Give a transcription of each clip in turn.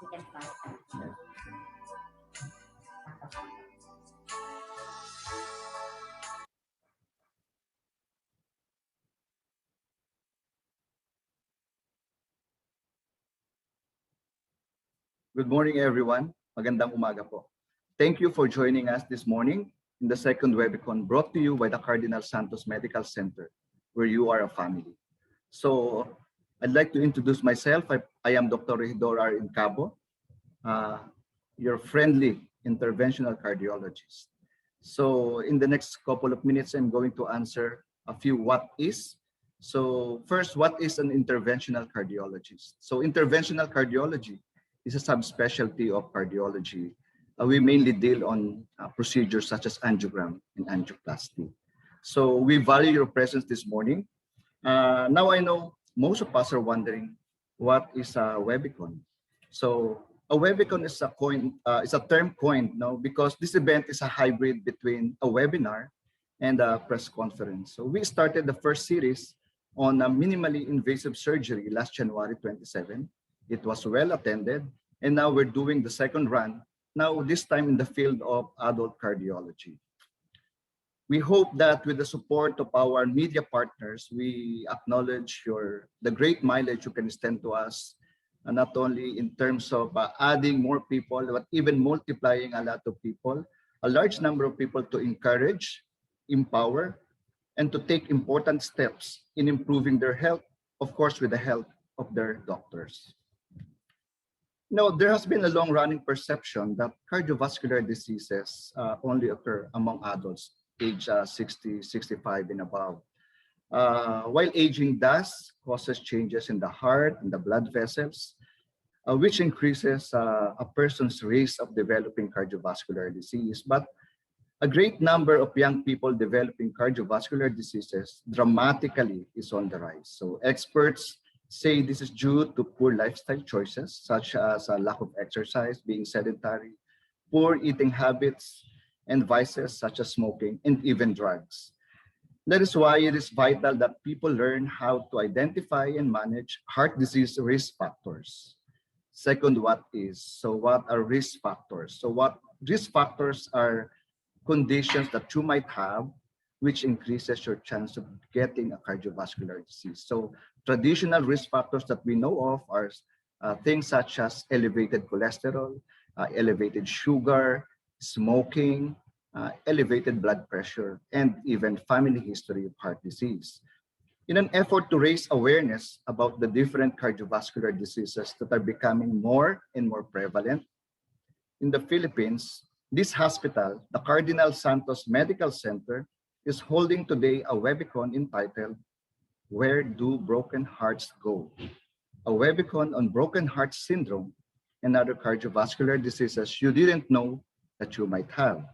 Good morning, everyone. Magandang umaga po. Thank you for joining us this morning in the second Webicon brought to you by the Cardinal Santos Medical Center, where you are a family. So I'd like to introduce myself. I am Dr. Regidor R. Incabo, your friendly interventional cardiologist. So in the next couple of minutes, I'm going to answer a few what is. So first, what is an interventional cardiologist? So interventional cardiology is a subspecialty of cardiology. We mainly deal on procedures such as angiogram and angioplasty. So we value your presence this morning. Now I know most of us are wondering what is a Webicon. So a Webicon is a term coined now because this event is a hybrid between a webinar and a press conference. So we started the first series on a minimally invasive surgery last January 27. It was well attended, and now we're doing the second run, now this time in the field of adult cardiology. We hope that with the support of our media partners, we acknowledge the great mileage you can extend to us, not only in terms of adding more people, but even multiplying a lot of people, a large number of people to encourage, empower, and to take important steps in improving their health, of course, with the help of their doctors. Now, there has been a long-running perception that cardiovascular diseases only occur among adults age 60, 65 and above. While aging causes changes in the heart and the blood vessels, which increases a person's risk of developing cardiovascular disease. But a great number of young people developing cardiovascular diseases dramatically is on the rise. So experts say this is due to poor lifestyle choices, such as a lack of exercise, being sedentary, poor eating habits, and vices such as smoking and even drugs. That is why it is vital that people learn how to identify and manage heart disease risk factors. Second, what are risk factors? So what risk factors are conditions that you might have which increases your chance of getting a cardiovascular disease. So traditional risk factors that we know of are things such as elevated cholesterol, elevated sugar, smoking, elevated blood pressure, and even family history of heart disease. In an effort to raise awareness about the different cardiovascular diseases that are becoming more and more prevalent, in the Philippines, this hospital, the Cardinal Santos Medical Center, is holding today a Webicon entitled, Where Do Broken Hearts Go? A Webicon on broken heart syndrome and other cardiovascular diseases you didn't know that you might have.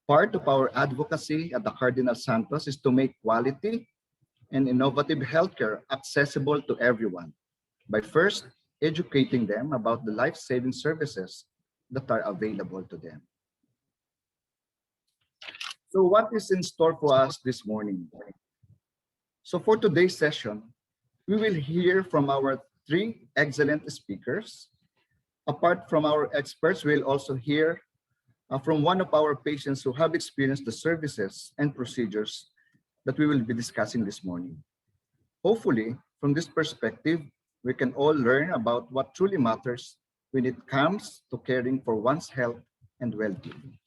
Part of our advocacy at the Cardinal Santos is to make quality and innovative healthcare accessible to everyone by first educating them about the life-saving services that are available to them. So what is in store for us this morning? So for today's session, we will hear from our three excellent speakers. Apart from our experts, we'll also hear from one of our patients who have experienced the services and procedures that we will be discussing this morning. Hopefully, from this perspective, we can all learn about what truly matters when it comes to caring for one's health and well-being.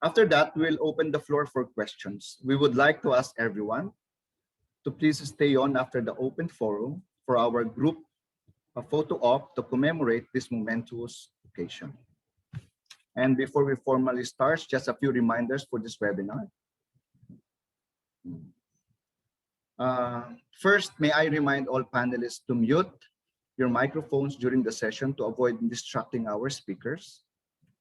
After that, we'll open the floor for questions. We would like to ask everyone to please stay on after the open forum for our group photo op to commemorate this momentous occasion. And before we formally start, just a few reminders for this webinar. First, may I remind all panelists to mute your microphones during the session to avoid distracting our speakers.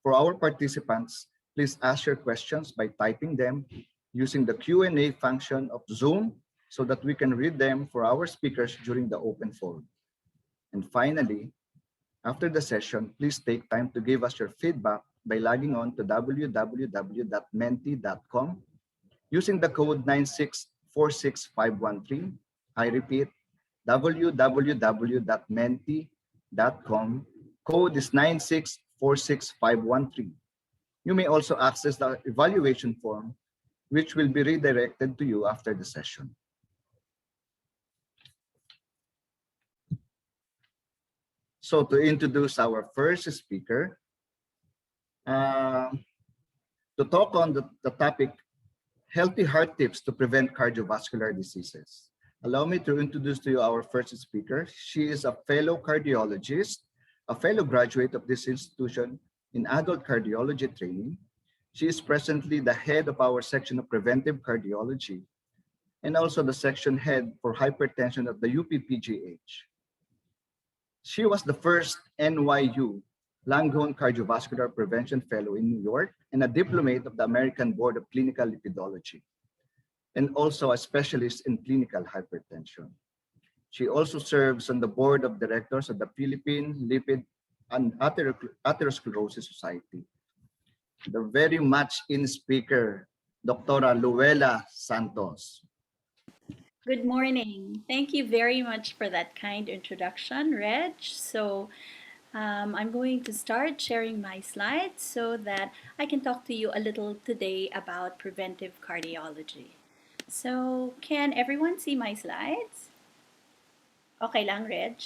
For our participants, please ask your questions by typing them using the Q&A function of Zoom so that we can read them for our speakers during the open forum. And finally, after the session, please take time to give us your feedback by logging on to www.menti.com using the code 9646513. I repeat, www.menti.com. Code is 9646513. You may also access the evaluation form, which will be redirected to you after the session. So to introduce our first speaker, to talk on the topic, healthy heart tips to prevent cardiovascular diseases. Allow me to introduce to you our first speaker. She is a fellow cardiologist, a fellow graduate of this institution in adult cardiology training. She is presently the head of our section of Preventive Cardiology and also the section head for hypertension at the UPPGH. She was the first NYU Langone Cardiovascular Prevention Fellow in New York and a diplomate of the American Board of Clinical Lipidology, and also a specialist in clinical hypertension. She also serves on the board of directors of the Philippine Lipid and Atherosclerosis Society. The very much in speaker, Dr. Luella Santos. Good morning. Thank you very much for that kind introduction, Reg. So I'm going to start sharing my slides so that I can talk to you a little today about preventive cardiology. So can everyone see my slides? Okay lang, Reg?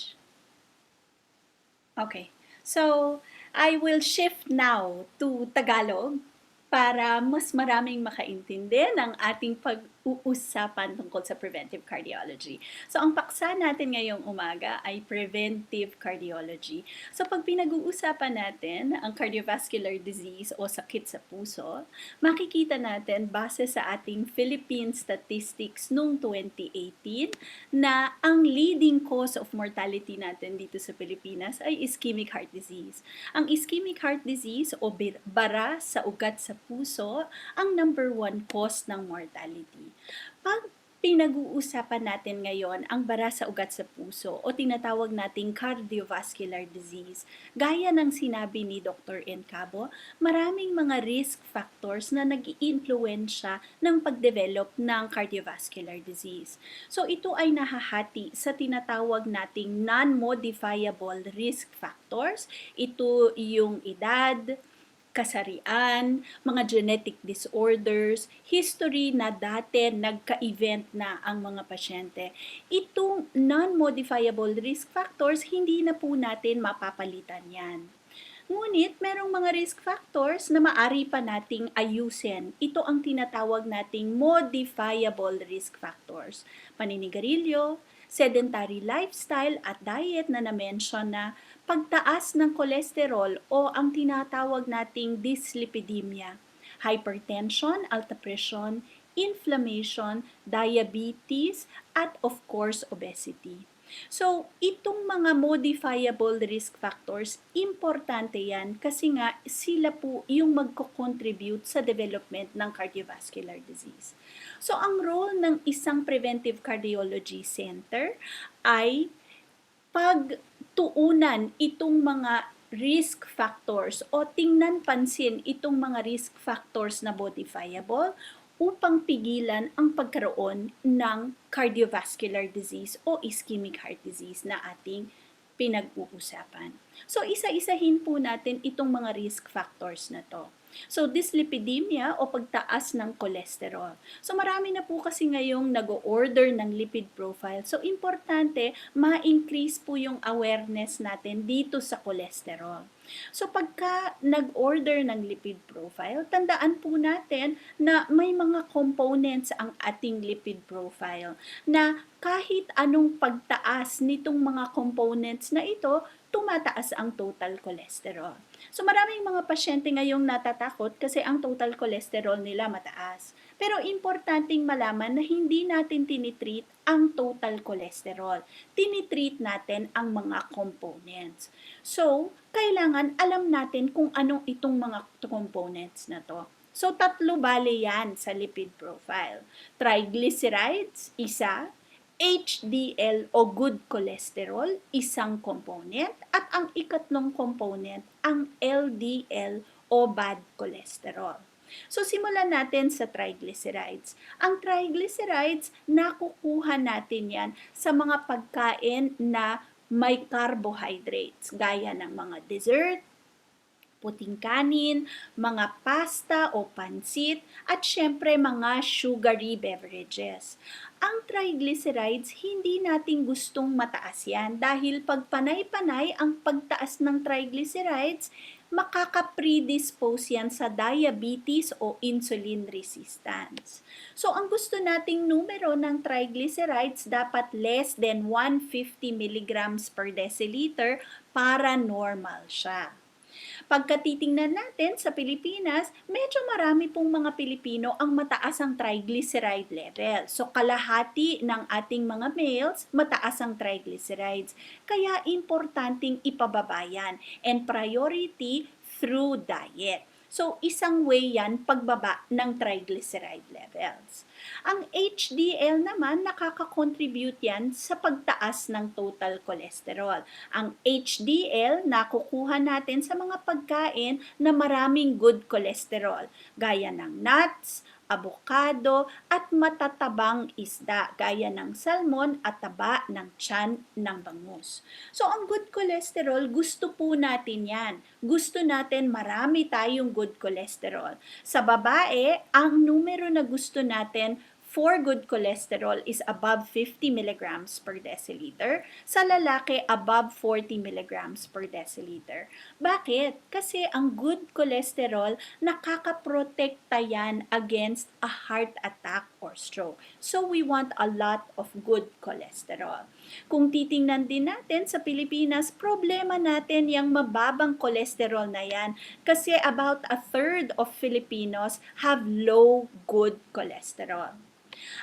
Okay. So I will shift now to Tagalog para mas maraming makaintindi ng ating pag-uusapan tungkol sa preventive cardiology. So ang paksa natin ngayong umaga ay preventive cardiology. So pag pinag-uusapan natin ang cardiovascular disease o sakit sa puso, makikita natin base sa ating Philippine statistics noong 2018 na ang leading cause of mortality natin dito sa Pilipinas ay ischemic heart disease. Ang ischemic heart disease o bara sa ugat sa puso ang number 1 cause ng mortality. Pag pinag-uusapan natin ngayon ang bara sa ugat sa puso o tinatawag nating cardiovascular disease, gaya ng sinabi ni Dr. Encabo, maraming mga risk factors na nag-iimpluwensya ng pagdevelop ng cardiovascular disease. So ito ay nahahati sa tinatawag nating non-modifiable risk factors. Ito yung edad, kasarian, mga genetic disorders, history na dati nagka-event na ang mga pasyente. Itong non-modifiable risk factors, hindi na po natin mapapalitan yan. Ngunit merong mga risk factors na maari pa nating ayusin. Ito ang tinatawag nating modifiable risk factors. Paninigarilyo, sedentary lifestyle at diet na na-mention na, pagtaas ng kolesterol o ang tinatawag nating dyslipidemia, hypertension, alta presyon, inflammation, diabetes, at of course, obesity. So, itong mga modifiable risk factors, importante yan kasi nga sila po yung magko-contribute sa development ng cardiovascular disease. So, ang role ng isang preventive cardiology center ay pagtuunan itong mga risk factors o tingnan pansin itong mga risk factors na modifiable upang pigilan ang pagkaroon ng cardiovascular disease o ischemic heart disease na ating pinag-uusapan. So isa-isahin po natin itong mga risk factors na to. So dyslipidemia o pagtaas ng cholesterol. So marami na po kasi ngayong nag-order ng lipid profile. So importante ma-increase po yung awareness natin dito sa cholesterol. So pagka nag-order ng lipid profile, tandaan po natin na may mga components ang ating lipid profile na kahit anong pagtaas nitong mga components na ito, tumataas ang total cholesterol. So maraming mga pasyente ngayong natatakot kasi ang total cholesterol nila mataas. Pero importanteng malaman na hindi natin tinitreat ang total cholesterol. Tinitreat natin ang mga components. So, kailangan alam natin kung anong itong mga components na to. So, 3 bale yan sa lipid profile. Triglycerides, isa. HDL o good cholesterol, isang component, at ang ikatlong component, ang LDL o bad cholesterol. So simulan natin sa triglycerides. Ang triglycerides, nakukuha natin yan sa mga pagkain na may carbohydrates, gaya ng mga dessert, puting kanin, mga pasta o pansit, at syempre mga sugary beverages. Ang triglycerides, hindi natin gustong mataas yan dahil pag panay-panay ang pagtaas ng triglycerides, makaka-predispose yan sa diabetes o insulin resistance. So, ang gusto nating numero ng triglycerides dapat less than 150 milligrams per deciliter para normal siya. Pagka titingnan natin sa Pilipinas, medyo marami pong mga Pilipino ang mataas ang triglyceride level. So kalahati ng ating mga males, mataas ang triglycerides. Kaya importanteng ipababa yan, and priority through diet. So, isang way yan pagbaba ng triglyceride levels. Ang HDL naman, nakaka-contribute yan sa pagtaas ng total cholesterol. Ang HDL, nakukuha natin sa mga pagkain na maraming good cholesterol, gaya ng nuts, abokado, at matatabang isda gaya ng salmon at taba ng tiyan ng bangus. So, ang good cholesterol, gusto po natin yan. Gusto natin marami tayong good cholesterol. Sa babae, ang numero na gusto natin for good cholesterol is above 50 milligrams per deciliter. Sa lalaki, above 40 milligrams per deciliter. Bakit? Kasi ang good cholesterol, nakakaprotekta yan against a heart attack or stroke. So, we want a lot of good cholesterol. Kung titingnan din natin sa Pilipinas, problema natin yung mababang cholesterol na yan kasi about a third of Filipinos have low good cholesterol.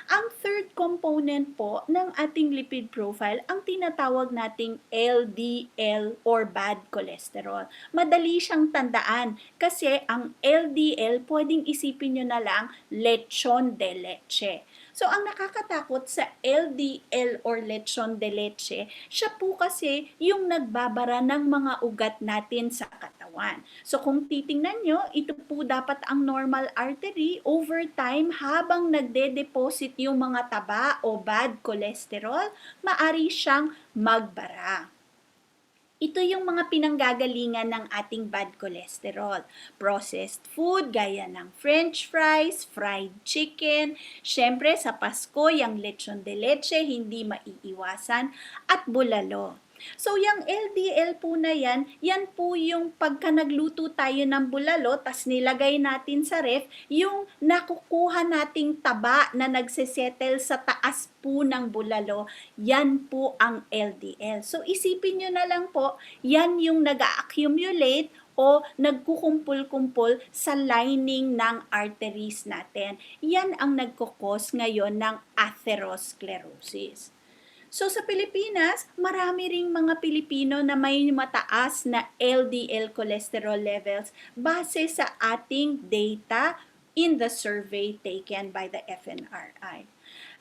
Ang third component po ng ating lipid profile, ang tinatawag nating LDL or bad cholesterol. Madali siyang tandaan kasi ang LDL, pwedeng isipin nyo na lang, lechon de leche. So, ang nakakatakot sa LDL or lechon de leche, siya po kasi yung nagbabara ng mga ugat natin sa katawan. So, kung titingnan nyo, ito po dapat ang normal artery. Over time, habang nagde-deposit yung mga taba o bad cholesterol, maari siyang magbara. Ito yung mga pinanggagalingan ng ating bad cholesterol. Processed food, gaya ng french fries, fried chicken, syempre sa Pasko, yung lechon de leche, hindi maiiwasan, at bulalo. So, yung LDL po na yan po yung pagka nagluto tayo ng bulalo, tas nilagay natin sa ref, yung nakukuha nating taba na nagsesettle sa taas po ng bulalo, yan po ang LDL. So, isipin nyo na lang po, yan yung nag-accumulate o nagkukumpul-kumpul sa lining ng arteries natin. Yan ang nagkukos ngayon ng atherosclerosis. So sa Pilipinas, marami ring mga Pilipino na may mataas na LDL cholesterol levels base sa ating data in the survey taken by the FNRI.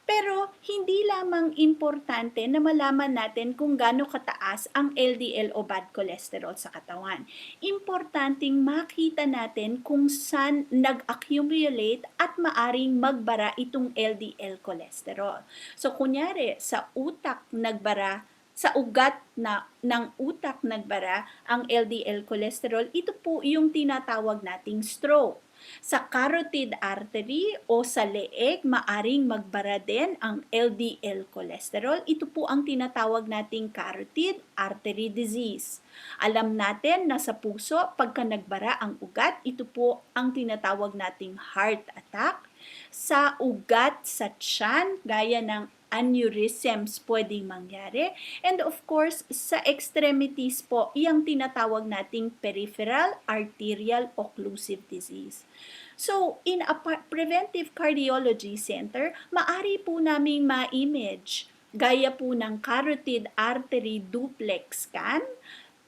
Pero hindi lamang importante na malaman natin kung gaano kataas ang LDL o bad cholesterol sa katawan. Importanteng makita natin kung saan nag-accumulate at maaring magbara itong LDL cholesterol. So kunyari, sa utak nagbara, sa ugat ng utak nagbara ang LDL cholesterol, ito po yung tinatawag nating stroke. Sa carotid artery o sa leeg, maaring magbara din ang LDL cholesterol. Ito po ang tinatawag nating carotid artery disease. Alam natin na sa puso, pagka nagbara ang ugat, ito po ang tinatawag nating heart attack. Sa ugat sa tiyan, gaya ng aneurysms pwedeng mangyari. And of course, sa extremities po, yung tinatawag nating peripheral arterial occlusive disease. So, in a Preventive Cardiology Center, maari po naming ma-image gaya po ng carotid artery duplex scan,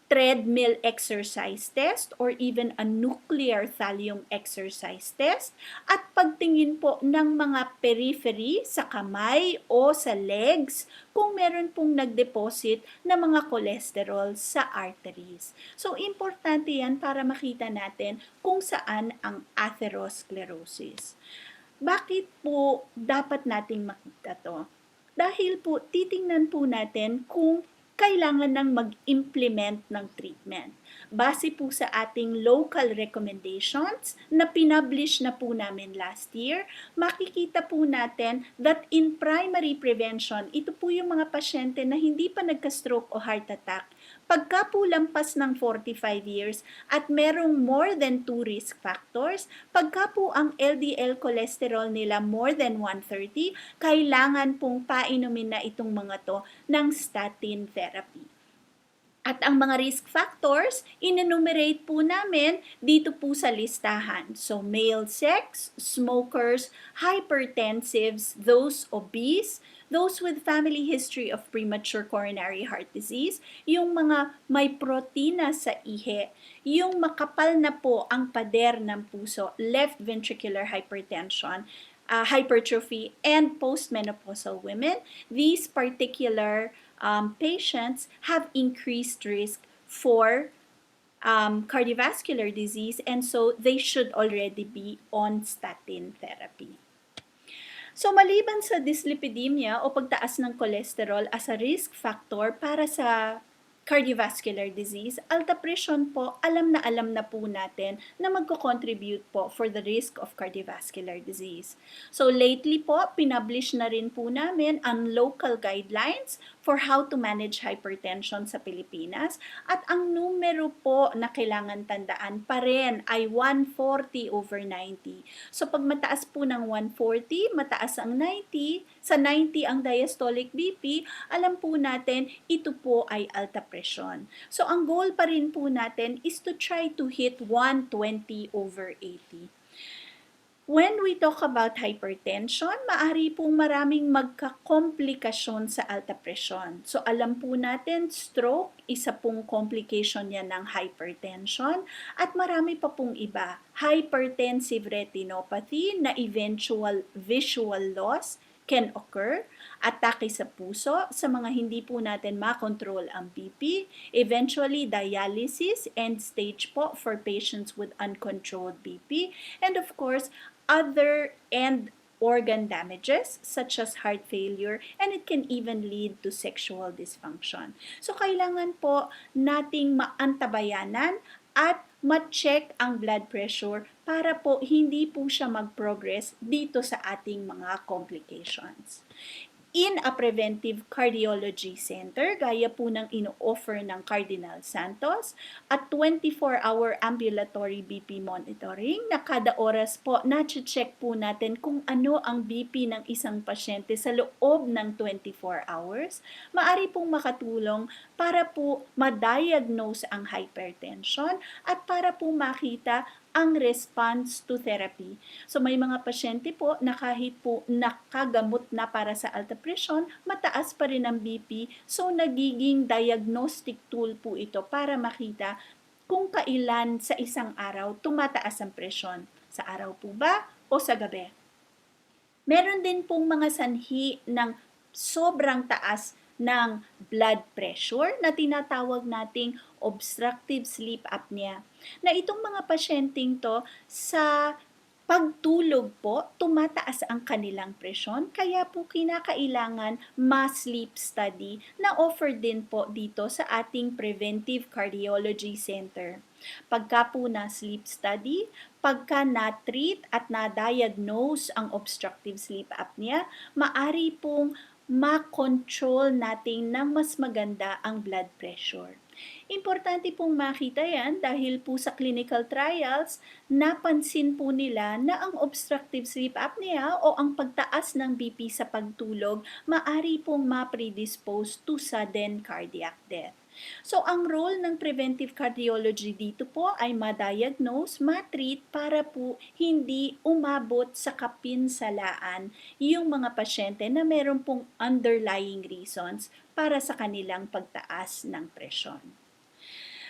treadmill exercise test or even a nuclear thallium exercise test at pagtingin po ng mga periphery sa kamay o sa legs kung meron pong nagdeposit na mga cholesterol sa arteries. So, importante yan para makita natin kung saan ang atherosclerosis. Bakit po dapat nating makita to? Dahil po titingnan po natin kung kailangan nang mag-implement ng treatment. Base po sa ating local recommendations na pinublish na po namin last year, makikita po natin that in primary prevention, ito po yung mga pasyente na hindi pa nagka-stroke o heart attack. Pagka po lampas ng 45 years at merong more than 2 risk factors, pagka po ang LDL cholesterol nila more than 130, kailangan pong painumin na itong mga to ng statin therapy. At ang mga risk factors, in-enumerate po namin dito po sa listahan. So, male sex, smokers, hypertensives, those obese, those with family history of premature coronary heart disease, yung mga may protina sa ihe, yung makapal na po ang pader ng puso, left ventricular hypertension, hypertrophy, and postmenopausal women. These particular patients have increased risk for cardiovascular disease, and so they should already be on statin therapy. So, maliban sa dyslipidemia o pagtaas ng cholesterol as a risk factor para sa cardiovascular disease, alta presyon po, alam na po natin na magko-contribute po for the risk of cardiovascular disease. So lately po, pinublish na rin po namin ang local guidelines for how to manage hypertension sa Pilipinas at ang numero po na kailangan tandaan pa rin ay 140/90. So pag mataas po ng 140, mataas ang 90, sa 90 ang diastolic BP, alam po natin ito po ay alta presyon. So, ang goal pa rin po natin is to try to hit 120/80. When we talk about hypertension, maari pong maraming magkakomplikasyon sa alta presyon. So, alam po natin, stroke, isa pong complication yan ng hypertension, at marami pa pong iba. Hypertensive retinopathy na eventual visual loss can occur, atake sa puso sa mga hindi po natin makontrol ang BP, eventually dialysis, end stage po for patients with uncontrolled BP, and of course, other end organ damages such as heart failure, and it can even lead to sexual dysfunction. So, kailangan po nating maantabayanan at ma-check ang blood pressure para po hindi po siya mag-progress dito sa ating mga complications. In a Preventive Cardiology Center, gaya po ng ino-offer ng Cardinal Santos, at 24-hour ambulatory BP monitoring na kada oras po na-check po natin kung ano ang BP ng isang pasyente sa loob ng 24 hours, maari pong makatulong para po ma-diagnose ang hypertension at para po makita ang response to therapy. So may mga pasyente po na kahit po nakagamot na para sa alta presyon, mataas pa rin ang BP. So nagiging diagnostic tool po ito para makita kung kailan sa isang araw tumataas ang presyon. Sa araw po ba o sa gabi? Meron din pong mga sanhi ng sobrang taas ng blood pressure na tinatawag nating obstructive sleep apnea. Na itong mga pasyenteng to sa pagtulog po, tumataas ang kanilang presyon, kaya po kinakailangan ma-sleep study na offer din po dito sa ating Preventive Cardiology Center. Pagka po na sleep study, pagka na-treat at na-diagnose ang obstructive sleep apnea, maari pong ma-control natin ng mas maganda ang blood pressure. Importante pong makita yan dahil po sa clinical trials, napansin po nila na ang obstructive sleep apnea o ang pagtaas ng BP sa pagtulog maari pong ma-predispose to sudden cardiac death. So, ang role ng preventive cardiology dito po ay ma-diagnose, ma-treat para po hindi umabot sa kapinsalaan yung mga pasyente na meron pong underlying reasons para sa kanilang pagtaas ng presyon.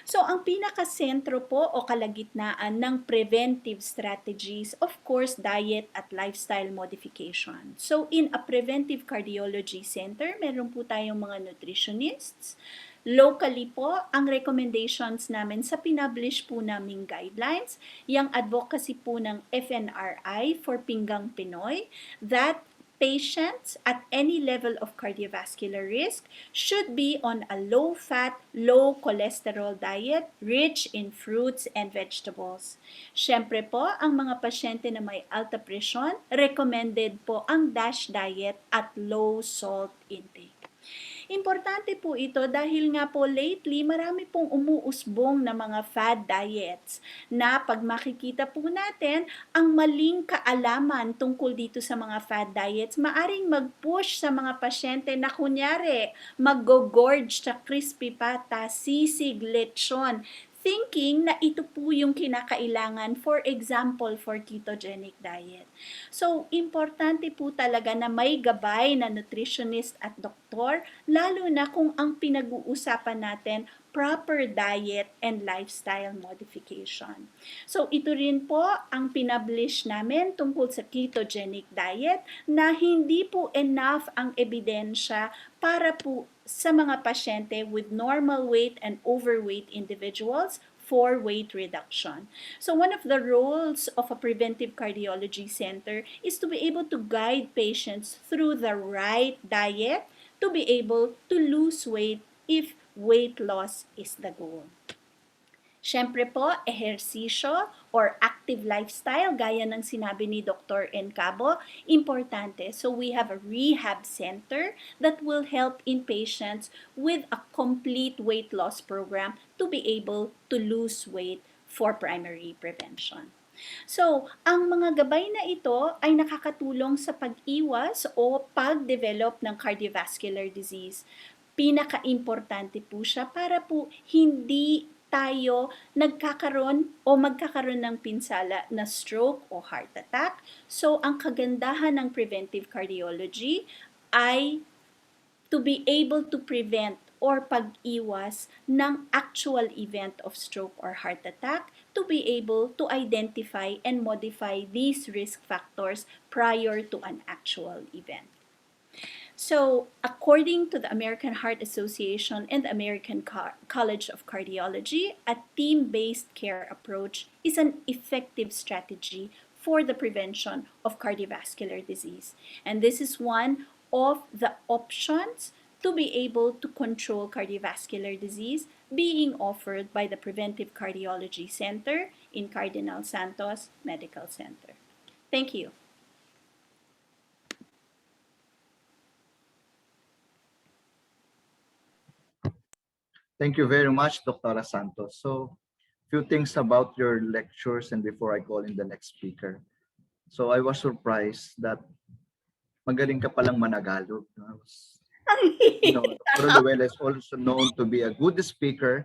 So, ang pinakasentro po o kalagitnaan ng preventive strategies, of course, diet at lifestyle modification. So, in a preventive cardiology center, meron po tayong mga nutritionists. Locally po, ang recommendations namin sa pinublish po naming guidelines, yung advocacy po ng FNRI for Pinggang Pinoy, that patients at any level of cardiovascular risk should be on a low-fat, low-cholesterol diet rich in fruits and vegetables. Siyempre po, ang mga pasyente na may alta presyon, recommended po ang DASH diet at low salt intake. Importante po ito dahil nga po lately marami pong umuusbong na mga fad diets na pag makikita po natin ang maling kaalaman tungkol dito sa mga fad diets, maaring mag-push sa mga pasyente na kunyari mag-gorge sa crispy pata, sisig, lechon, thinking na ito po yung kinakailangan, for example, for ketogenic diet. So, importante po talaga na may gabay na nutritionist at doktor, lalo na kung ang pinag-uusapan natin proper diet and lifestyle modification. So, ito rin po ang pinublish namin tungkol sa ketogenic diet na hindi po enough ang ebidensya para po sa mga pasyente with normal weight and overweight individuals for weight reduction. So one of the roles of a preventive cardiology center is to be able to guide patients through the right diet to be able to lose weight if weight loss is the goal. Siyempre po, ehersisyo or active lifestyle, gaya ng sinabi ni Dr. Encabo, importante. So we have a rehab center that will help in patients with a complete weight loss program to be able to lose weight for primary prevention. So, ang mga gabay na ito ay nakakatulong sa pag-iwas o pag-develop ng cardiovascular disease. Pinaka-importante po siya para po hindi tayo nagkakaroon o magkakaroon ng pinsala na stroke o heart attack. So, ang kagandahan ng preventive cardiology ay to be able to prevent or pag-iwas ng actual event of stroke or heart attack, to be able to identify and modify these risk factors prior to an actual event. So, according to the American Heart Association and the American College of Cardiology, a team-based care approach is an effective strategy for the prevention of cardiovascular disease. And this is one of the options to be able to control cardiovascular disease being offered by the Preventive Cardiology Center in Cardinal Santos Medical Center. Thank you. Thank you very much, Dr. Santos. So, few things about your lectures and before I call in the next speaker. So, I was surprised that magaling ka palang managalog. Dr. Luella is also known to be a good speaker.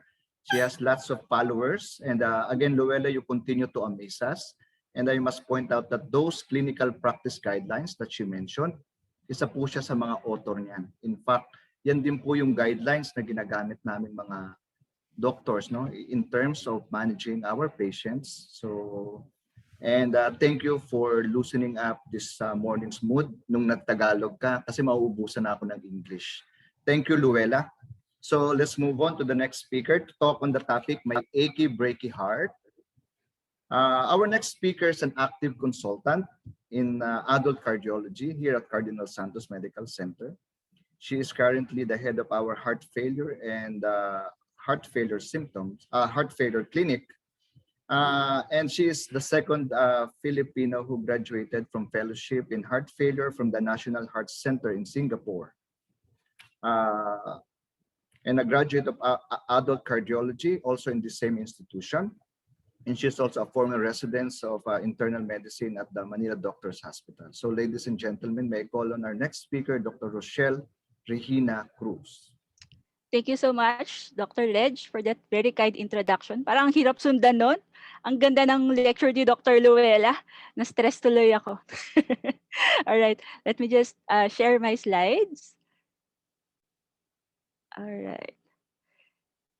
She has lots of followers. And again, Luella, you continue to amaze us. And I must point out that those clinical practice guidelines that she mentioned, isa po siya sa mga author niyan. In fact, yan din po yung guidelines na ginagamit namin mga doctors, no, in terms of managing our patients. So, and thank you for loosening up this morning's mood nung nagtagalog ka kasi mauubusan ako ng English. Thank you, Luella. So let's move on to the next speaker to talk on the topic, my achy, breaky heart. Our next speaker is an active consultant in adult cardiology here at Cardinal Santos Medical Center. She is currently the head of our heart failure and heart failure clinic. And she is the second Filipino who graduated from fellowship in heart failure from the National Heart Center in Singapore. And a graduate of adult cardiology, also in the same institution. And she's also a former resident of internal medicine at the Manila Doctors Hospital. So ladies and gentlemen, may I call on our next speaker, Dr. Rochelle Regina Cruz. Thank you so much, Dr. Ledge, for that very kind introduction. Parang ang hirap sundan nun. Ang ganda ng lecture ni Dr. Luella. Na-stress tuloy ako. All right, let me just share my slides. All right.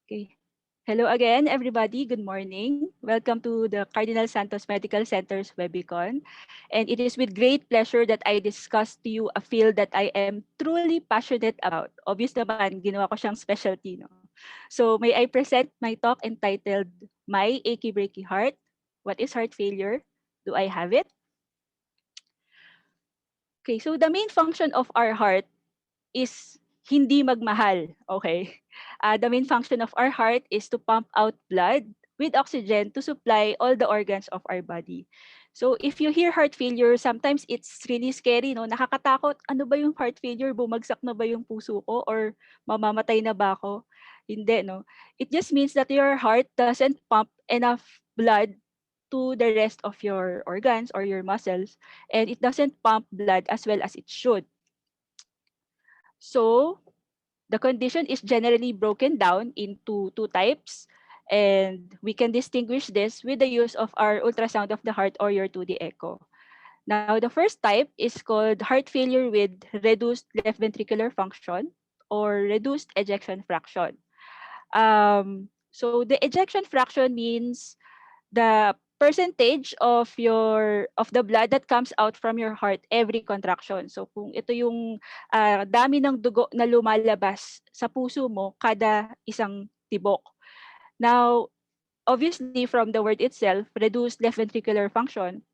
Okay. Hello again, everybody. Good morning. Welcome to the Cardinal Santos Medical Center's Webicon. And it is with great pleasure that I discuss to you a field that I am truly passionate about. Obvious naman, ginawa ko siyang specialty. No? So may I present my talk entitled, My Achy Breaky Heart? What is heart failure? Do I have it? Okay, so the main function of our heart is hindi magmahal, okay? The main function of our heart is to pump out blood with oxygen to supply all the organs of our body. So if you hear heart failure, sometimes it's really scary, no? Nakakatakot. Ano ba yung heart failure? Bumagsak na ba yung puso ko or mamamatay na ba ako? Hindi, no? It just means that your heart doesn't pump enough blood to the rest of your organs or your muscles, and it doesn't pump blood as well as it should. So, the condition is generally broken down into two types, and we can distinguish this with the use of our ultrasound of the heart or your 2D echo. Now, the first type is called heart failure with reduced left ventricular function or reduced ejection fraction. So the ejection fraction means the percentage of the blood that comes out from your heart every contraction. So kung ito yung dami ng dugo na lumalabas sa puso mo kada isang tibok. Now, obviously from the word itself, reduced left ventricular function,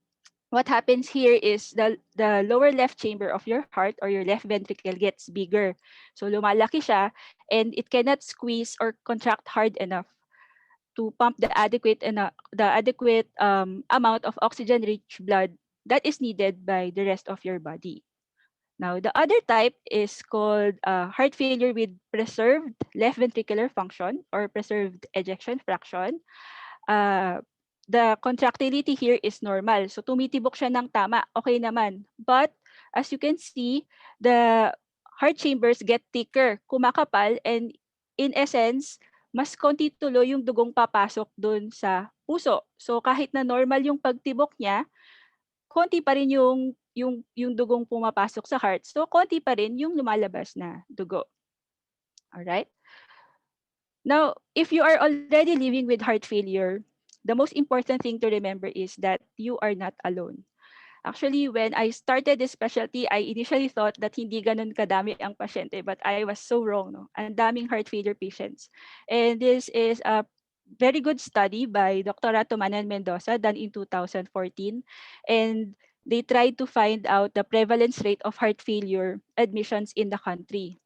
what happens here is the lower left chamber of your heart or your left ventricle gets bigger. So lumalaki siya and it cannot squeeze or contract hard enough to pump the adequate amount of oxygen-rich blood that is needed by the rest of your body. Now, the other type is called heart failure with preserved left ventricular function or preserved ejection fraction. Uh, the contractility here is normal. So, tumitibok siya ng tama, okay naman. But, as you can see, the heart chambers get thicker, kumakapal, and in essence, mas konti tuloy yung dugong papasok dun sa puso. So, kahit na normal yung pagtibok niya, konti pa rin yung dugong pumapasok sa heart. So, konti pa rin yung lumalabas na dugo. Alright? Now, if you are already living with heart failure, the most important thing to remember is that you are not alone. Actually, when I started this specialty, I initially thought that hindi ganun kadami ang pasyente, but I was so wrong. No? Ang daming heart failure patients. And this is a very good study by Dr. Ratomanan Mendoza done in 2014. And they tried to find out the prevalence rate of heart failure admissions in the country.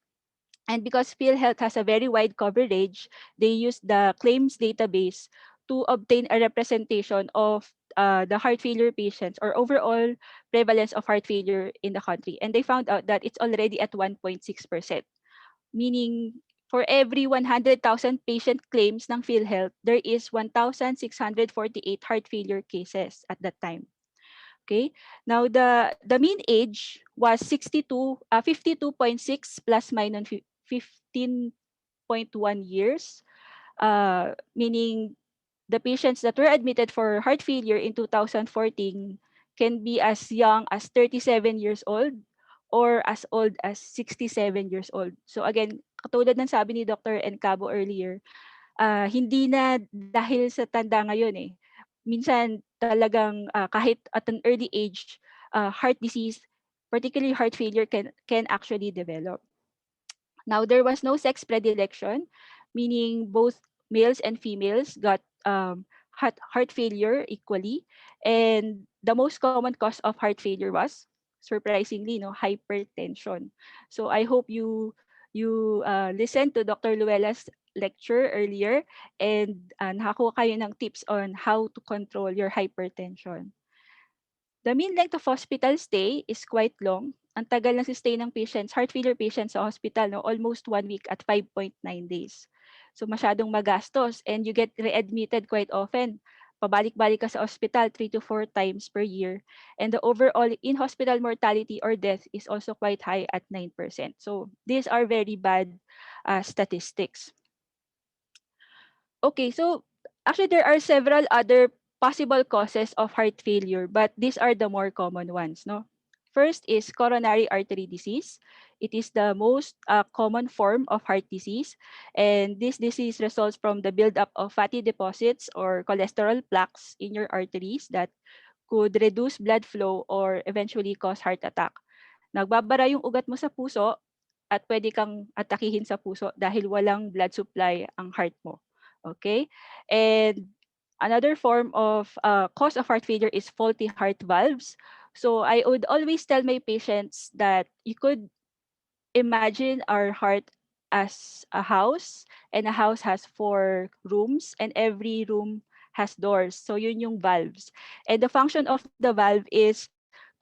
And because PhilHealth has a very wide coverage, they used the claims database to obtain a representation of the heart failure patients or overall prevalence of heart failure in the country. And they found out that it's already at 1.6%, meaning for every 100,000 patient claims ng PhilHealth, there is 1,648 heart failure cases at that time. Okay. Now the mean age was 52.6 plus minus 15.1 years, meaning the patients that were admitted for heart failure in 2014 can be as young as 37 years old or as old as 67 years old. So again, katulad ng sabi ni Dr. Encabo earlier, hindi na dahil sa tanda ngayon eh. Minsan talagang kahit at an early age, heart disease, particularly heart failure can actually develop. Now, there was no sex predilection, meaning both males and females got heart failure equally. And the most common cause of heart failure was, surprisingly, no, hypertension. So I hope you listened to Dr. Luela's lecture earlier and nakakuha kayo ng tips on how to control your hypertension. The mean length of hospital stay is quite long. Ang tagal ng stay ng patients, heart failure patients sa hospital, no, almost 1 week at 5.9 days. So masyadong magastos and you get readmitted quite often. Pabalik-balik ka sa hospital 3 to 4 times per year. And the overall in-hospital mortality or death is also quite high at 9%. So these are very bad statistics. Okay, so actually there are several other possible causes of heart failure, but these are the more common ones, no? First is coronary artery disease. It is the most common form of heart disease, and this disease results from the buildup of fatty deposits or cholesterol plaques in your arteries that could reduce blood flow or eventually cause heart attack. Nagbabara yung ugat mo sa puso at pwede kang atakihin sa puso dahil walang blood supply ang heart mo. Okay? And another form of cause of heart failure is faulty heart valves. So I would always tell my patients that you could imagine our heart as a house, and a house has 4 rooms and every room has doors. So yun yung valves. And the function of the valve is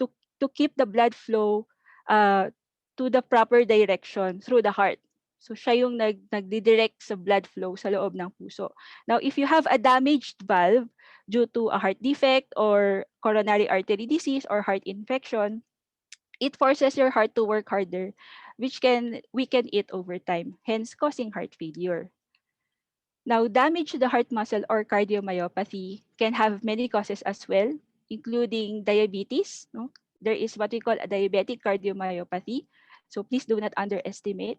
to keep the blood flow uh, to the proper direction through the heart. So siya yung nagdidirect sa blood flow sa loob ng puso. Now, if you have a damaged valve due to a heart defect or coronary artery disease or heart infection, it forces your heart to work harder, which can weaken it over time, hence causing heart failure. Now, damage to the heart muscle or cardiomyopathy can have many causes as well, including diabetes. No? There is what we call a diabetic cardiomyopathy. So please do not underestimate.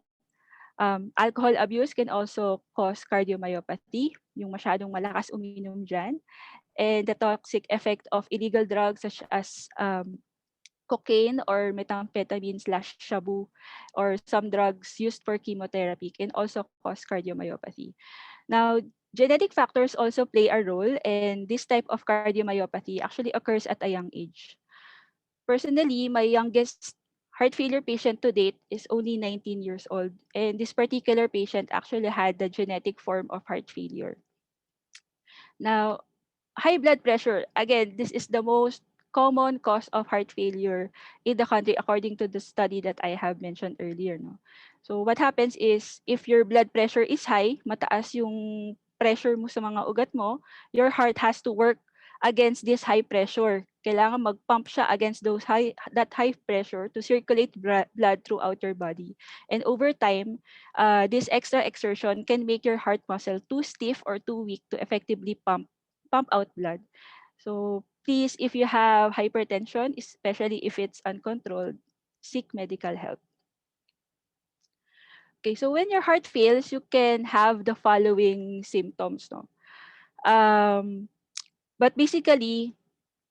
Alcohol abuse can also cause cardiomyopathy, yung masyadong malakas uminom dyan, and the toxic effect of illegal drugs such as cocaine or methamphetamine slash shabu or some drugs used for chemotherapy can also cause cardiomyopathy. Now, genetic factors also play a role, and this type of cardiomyopathy actually occurs at a young age. Personally, my youngest heart failure patient to date is only 19 years old, and this particular patient actually had the genetic form of heart failure. Now, high blood pressure, again, this is the most common cause of heart failure in the country according to the study that I have mentioned earlier. No? So what happens is if your blood pressure is high, mataas yung pressure mo sa mga ugat mo, your heart has to work against this high pressure. Kailangan mag-pump siya against that high pressure to circulate blood throughout your body. And over time, this extra exertion can make your heart muscle too stiff or too weak to effectively pump out blood. So please, if you have hypertension, especially if it's uncontrolled, seek medical help. Okay, so when your heart fails, you can have the following symptoms. No? But basically,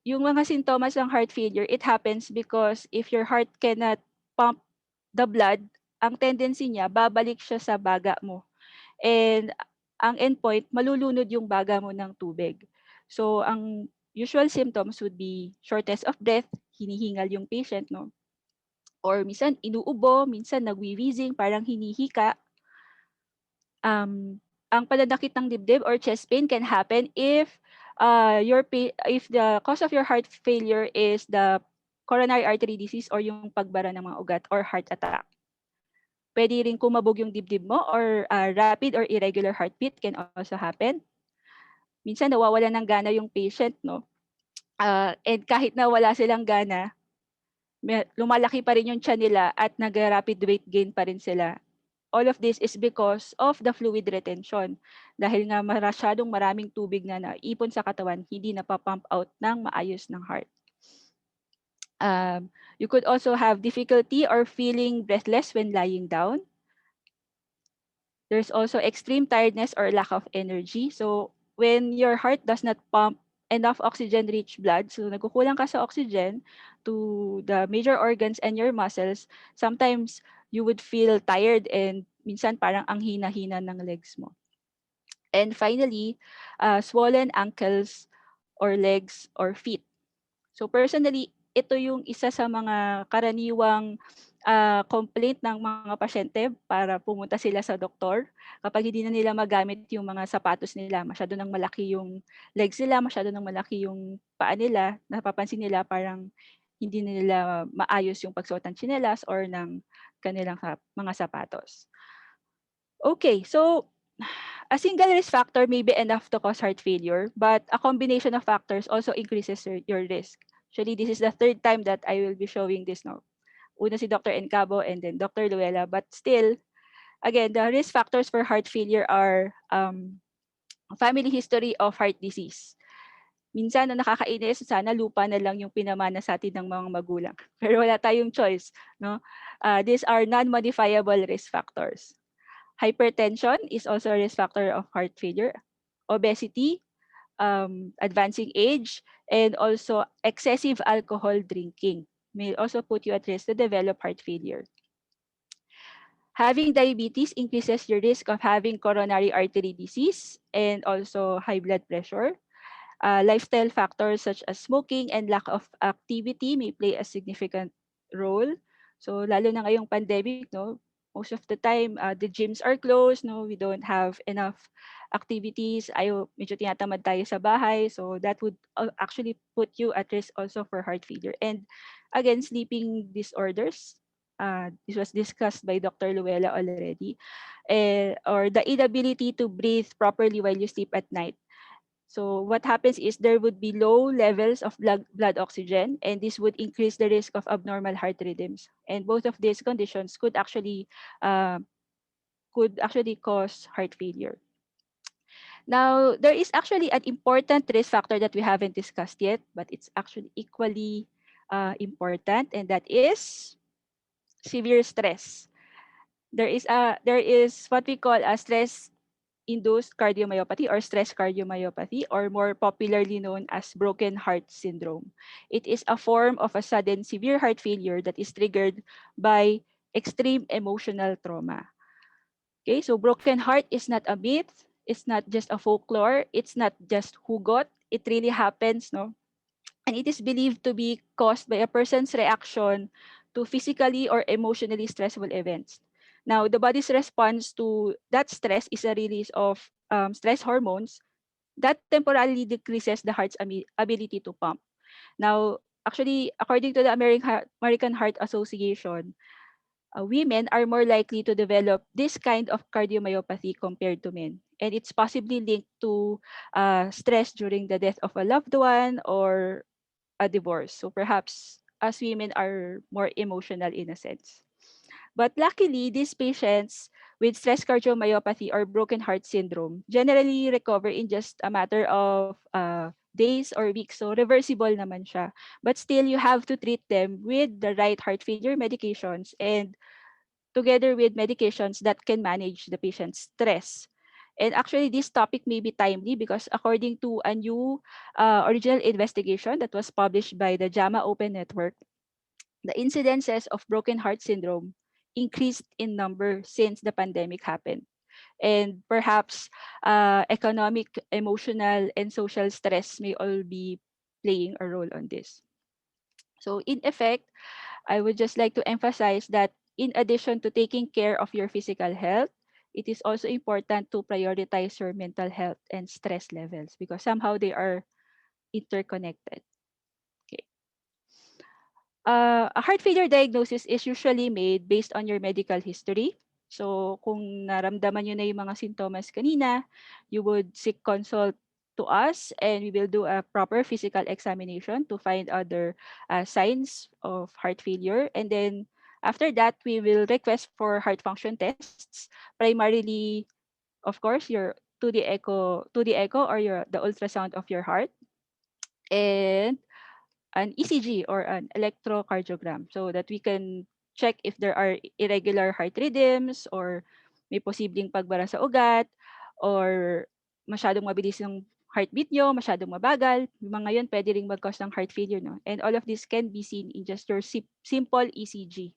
yung mga sintomas ng heart failure, it happens because if your heart cannot pump the blood, ang tendency niya, babalik siya sa baga mo. And ang endpoint, malulunod yung baga mo ng tubig. So, ang usual symptoms would be shortness of breath, hinihingal yung patient, no? Or minsan inuubo, minsan nagwi-wheezing, parang hinihika. Ang pananakit ng dibdib or chest pain can happen if if the cause of your heart failure is the coronary artery disease or yung pagbara ng mga ugat or heart attack. Pwede rin kumabog yung dibdib mo or rapid or irregular heartbeat can also happen. Minsan nawawalan ng gana yung patient, no? And kahit na wala silang gana, lumalaki pa rin yung tiyan nila at nag-rapid weight gain pa rin sila. All of this is because of the fluid retention. Dahil nga masyadong maraming tubig na naipon sa katawan, hindi napapump out ng maayos ng heart. You could also have difficulty or feeling breathless when lying down. There's also extreme tiredness or lack of energy. So when your heart does not pump enough oxygen-rich blood, so nagkukulang ka sa oxygen to the major organs and your muscles, sometimes you would feel tired and minsan parang ang hina-hina ng legs mo. And finally, swollen ankles or legs or feet. So personally, ito yung isa sa mga karaniwang complaint ng mga pasyente para pumunta sila sa doktor kapag hindi na nila magamit yung mga sapatos nila. Masyado nang malaki yung legs nila, masyado nang malaki yung paa nila. Napapansin nila parang hindi nila maayos yung pagsuot ng tsinelas or ng kanilang mga sapatos. Okay, so a single risk factor may be enough to cause heart failure, but a combination of factors also increases your risk. Actually, this is the third time that I will be showing this now. Una si Dr. Encabo and then Dr. Luella, but still, again, the risk factors for heart failure are family history of heart disease. Minsan, na nakakainis, sana lupa na lang yung pinamana sa atin ng mga magulang. Pero wala tayong choice, no? These are non-modifiable risk factors. Hypertension is also a risk factor of heart failure. Obesity, advancing age, and also excessive alcohol drinking may also put you at risk to develop heart failure. Having diabetes increases your risk of having coronary artery disease and also high blood pressure. Lifestyle factors such as smoking and lack of activity may play a significant role. So lalo na ngayong pandemic, no, most of the time the gyms are closed, no, we don't have enough activities. Medyo tinatamad tayo sa bahay, so that would actually put you at risk also for heart failure. And again, sleeping disorders. This was discussed by Dr. Luella already, or the inability to breathe properly while you sleep at night. So what happens is there would be low levels of blood oxygen, and this would increase the risk of abnormal heart rhythms. And both of these conditions uh, could actually cause heart failure. Now, there is actually an important risk factor that we haven't discussed yet, but it's actually equally important, and that is severe stress. There is what we call a stress induced cardiomyopathy or stress cardiomyopathy, or more popularly known as broken heart syndrome. It is a form of a sudden severe heart failure that is triggered by extreme emotional trauma. Okay, so broken heart is not a myth, it's not just a folklore, it's not just hugot, it really happens, no? And it is believed to be caused by a person's reaction to physically or emotionally stressful events. Now, the body's response to that stress is a release of stress hormones that temporarily decreases the heart's ability to pump. Now, actually, according to the American Heart Association, women are more likely to develop this kind of cardiomyopathy compared to men. And it's possibly linked to stress during the death of a loved one or a divorce. So perhaps as women are more emotional in a sense. But luckily, these patients with stress cardiomyopathy or broken heart syndrome generally recover in just a matter of days or weeks. So reversible naman siya. But still, you have to treat them with the right heart failure medications and together with medications that can manage the patient's stress. And actually, this topic may be timely because according to a new original investigation that was published by the JAMA Open Network, the incidences of broken heart syndrome increased in number since the pandemic happened. And perhaps economic, emotional, and social stress may all be playing a role on this. So in effect, I would just like to emphasize that in addition to taking care of your physical health, it is also important to prioritize your mental health and stress levels because somehow they are interconnected. Okay. A heart failure diagnosis is usually made based on your medical history. So kung naramdaman nyo na yung mga sintomas kanina, you would seek consult to us and we will do a proper physical examination to find other signs of heart failure. And then after that, we will request for heart function tests, primarily, of course, your 2D echo or the ultrasound of your heart. And an ECG or an electrocardiogram so that we can check if there are irregular heart rhythms or may posibleng pagbara sa ugat or masyadong mabilis yung heartbeat nyo, masyadong mabagal. Yung mga yun pwede ring mag-cause ng heart failure. No? And all of this can be seen in just your simple ECG.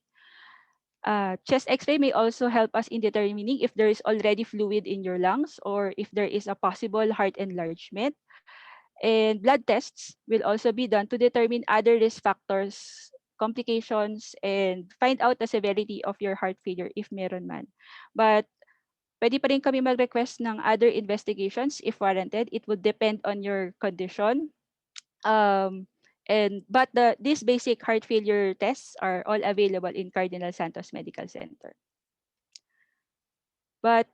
Chest x-ray may also help us in determining if there is already fluid in your lungs or if there is a possible heart enlargement. And blood tests will also be done to determine other risk factors, complications, and find out the severity of your heart failure if meron man. But pwede pa rin kami mag-request ng other investigations if warranted. It would depend on your condition. But these basic heart failure tests are all available in Cardinal Santos Medical Center. But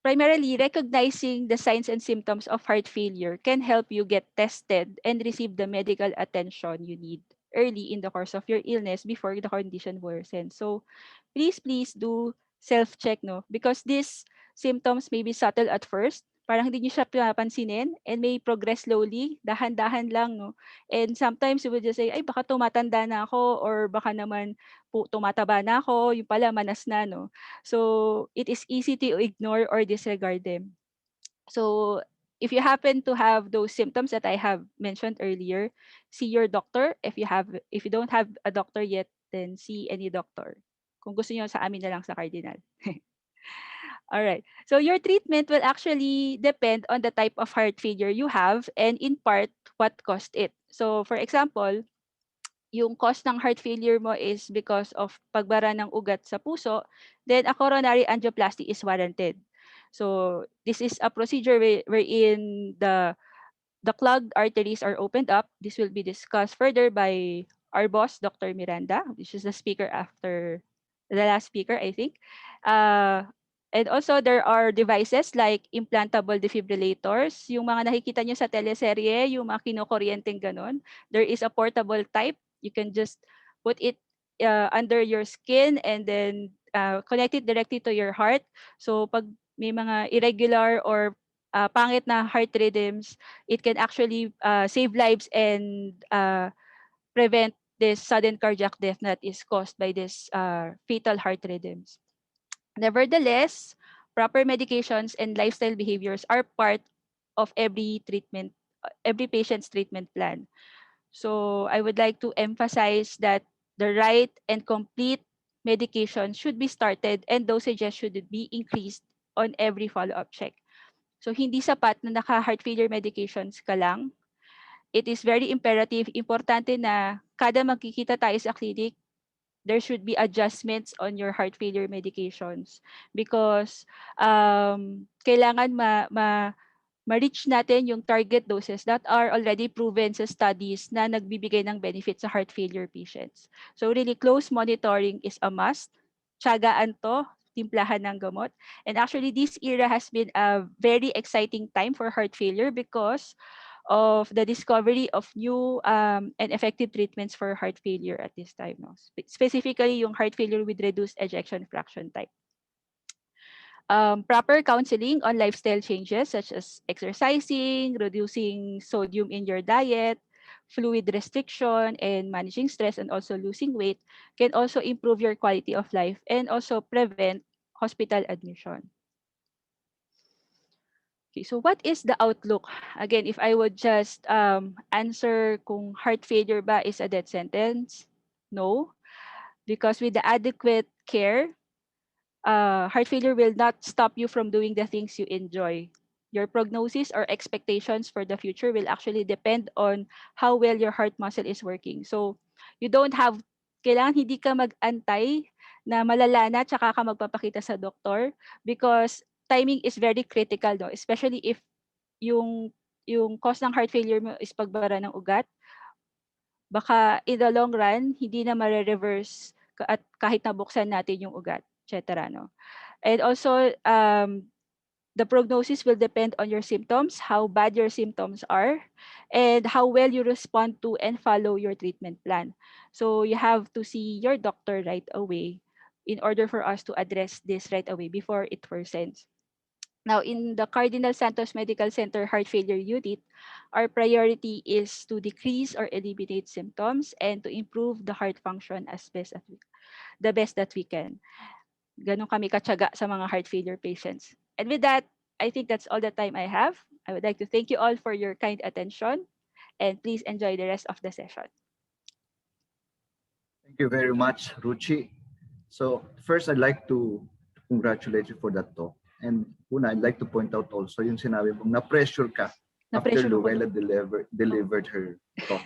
primarily, recognizing the signs and symptoms of heart failure can help you get tested and receive the medical attention you need early in the course of your illness before the condition worsens. So please do self-check, no? Because these symptoms may be subtle at first, parang hindi niyo siya pinapansinin and may progress slowly, dahan-dahan lang, no? And sometimes you would just say, ay, baka tumatanda na ako or baka naman tumataba na ako, yung pala manas na, no? So, it is easy to ignore or disregard them. So, if you happen to have those symptoms that I have mentioned earlier, see your doctor. If you don't have a doctor yet, then see any doctor. Kung gusto niyo, sa amin na lang sa Cardinal. All right. So your treatment will actually depend on the type of heart failure you have and in part what caused it. So for example, yung cause ng heart failure mo is because of pagbara ng ugat sa puso, then a coronary angioplasty is warranted. So this is a procedure wherein the clogged arteries are opened up. This will be discussed further by our boss, Dr. Miranda, which is the speaker after the last speaker, I think. Uh, and also, there are devices like implantable defibrillators. Yung mga nakikita nyo sa teleserye, yung mga kinukuryenteng ganon. There is a portable type. You can just put it under your skin and then connect it directly to your heart. So, pag may mga irregular or pangit na heart rhythms, it can actually save lives and prevent this sudden cardiac death that is caused by this fatal heart rhythms. Nevertheless, proper medications and lifestyle behaviors are part of every patient's treatment plan. So I would like to emphasize that the right and complete medication should be started and dosages should be increased on every follow-up check. So hindi sapat na naka-heart failure medications ka lang. It is very imperative, importante na kada magkikita tayo sa clinic, there should be adjustments on your heart failure medications because kailangan ma-reach natin yung target doses that are already proven sa studies na nagbibigay ng benefit sa heart failure patients. So really close monitoring is a must. Tiyagaan to, timplahan ng gamot. And actually, this era has been a very exciting time for heart failure because of the discovery of new and effective treatments for heart failure at this time. No? Specifically, yung heart failure with reduced ejection fraction type. Proper counseling on lifestyle changes such as exercising, reducing sodium in your diet, fluid restriction, and managing stress and also losing weight can also improve your quality of life and also prevent hospital admission. Okay, so what is the outlook? Again, if I would just answer kung heart failure ba is a death sentence, no. Because with the adequate care, heart failure will not stop you from doing the things you enjoy. Your prognosis or expectations for the future will actually depend on how well your heart muscle is working. So, you don't have, kailangan hindi ka mag-antay na malala na tsaka ka magpapakita sa doktor because timing is very critical, no? Especially if yung cause ng heart failure mo is pagbara ng ugat, baka in the long run, hindi na mare-reverse at kahit nabuksan natin yung ugat, etc. No? And also, the prognosis will depend on your symptoms, how bad your symptoms are, and how well you respond to and follow your treatment plan. So you have to see your doctor right away in order for us to address this right away before it worsens. Now, in the Cardinal Santos Medical Center Heart Failure Unit, our priority is to decrease or eliminate symptoms and to improve the heart function the best that we can. Ganon kami katyaga sa mga heart failure patients. And with that, I think that's all the time I have. I would like to thank you all for your kind attention and please enjoy the rest of the session. Thank you very much, Ruchi. So first, I'd like to congratulate you for that talk. And una, I'd like to point out also yung sinabi mong na-pressure ka after Luella delivered her talk.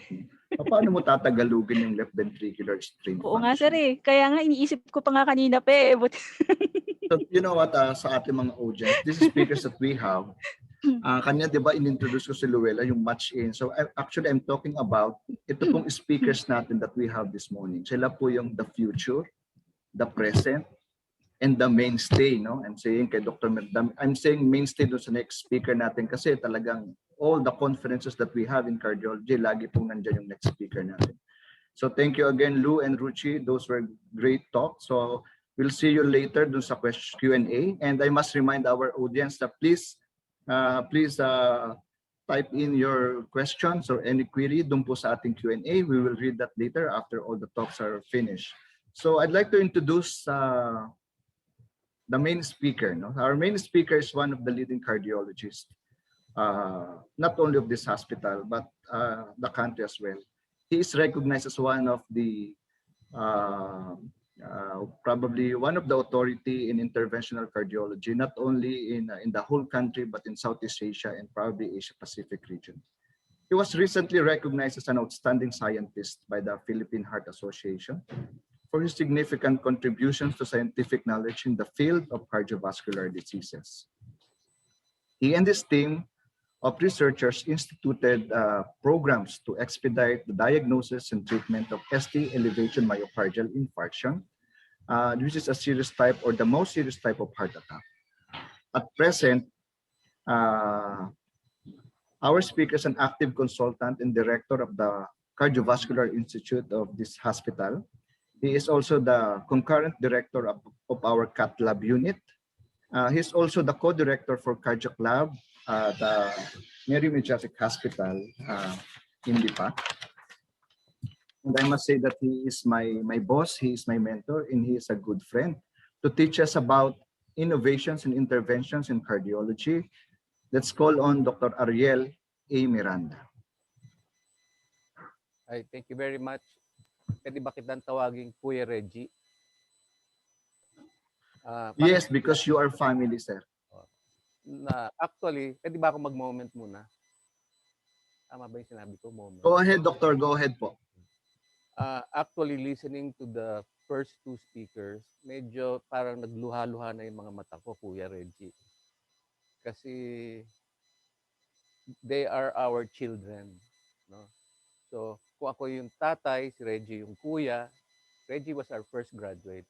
Paano mo tatagalugin yung left ventricular strain Oo function? nga, sir eh. Kaya nga, iniisip ko pa nga kanina pa eh. So, you know what, sa ating mga audience, these speakers that we have, kanya, di ba, in-introduce ko si Luella, yung match in. So, actually, I'm talking about ito pong speakers natin that we have this morning. Sila po yung the future, the present, and the mainstay, no? I'm saying kay Dr. I'm saying mainstay doon sa next speaker natin kasi talagang all the conferences that we have in cardiology, lagi pong nandiyan yung next speaker natin. So thank you again, Lou and Ruchi. Those were great talks. So we'll see you later doon sa Q&A. And I must remind our audience that please Please type in your questions or any query dun po sa ating Q&A. We will read that later after all the talks are finished. So I'd like to introduce the main speaker. No? Our main speaker is one of the leading cardiologists, not only of this hospital, but the country as well. He is recognized as one of the probably one of the authority in interventional cardiology, not only in the whole country, but in Southeast Asia and probably Asia Pacific region. He was recently recognized as an outstanding scientist by the Philippine Heart Association for his significant contributions to scientific knowledge in the field of cardiovascular diseases. He and his team of researchers instituted programs to expedite the diagnosis and treatment of ST elevation myocardial infarction, which is a serious type or the most serious type of heart attack. At present, our speaker is an active consultant and director of the Cardiovascular Institute of this hospital. He is also the concurrent director of our cath lab unit. He's also the co-director for cardiac lab at the Mary Majestic Hospital in Lipa. And I must say that he is my boss, he is my mentor, and he is a good friend to teach us about innovations and interventions in cardiology. Let's call on Dr. Ariel A. Miranda. Ay, thank you very much. Pwede ba kitang tawagin Kuya Reggie? Yes, because you are family, sir. Actually, pwede ba ako mag-moment muna? Tama ba yung sinabi ko? Moment. Go ahead, doctor. Go ahead po. Actually, listening to the first two speakers, medyo parang nagluha-luha na yung mga mata ko, Kuya Reggie. Kasi they are our children. No? So, kung ako yung tatay, si Reggie yung kuya. Reggie was our first graduate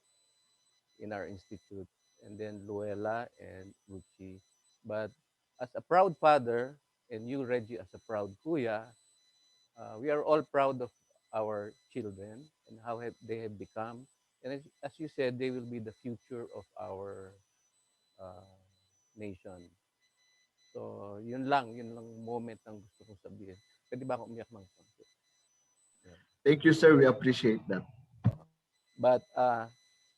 in our institute. And then Luella and Ruchi. But as a proud father, and you, Reggie, as a proud kuya, we are all proud of our children and how they have become. And as you said, they will be the future of our nation. So, yun lang moment ang gusto kong sabihin. Pwede ba akong umiyak ng konti? Thank you, sir. We appreciate that. But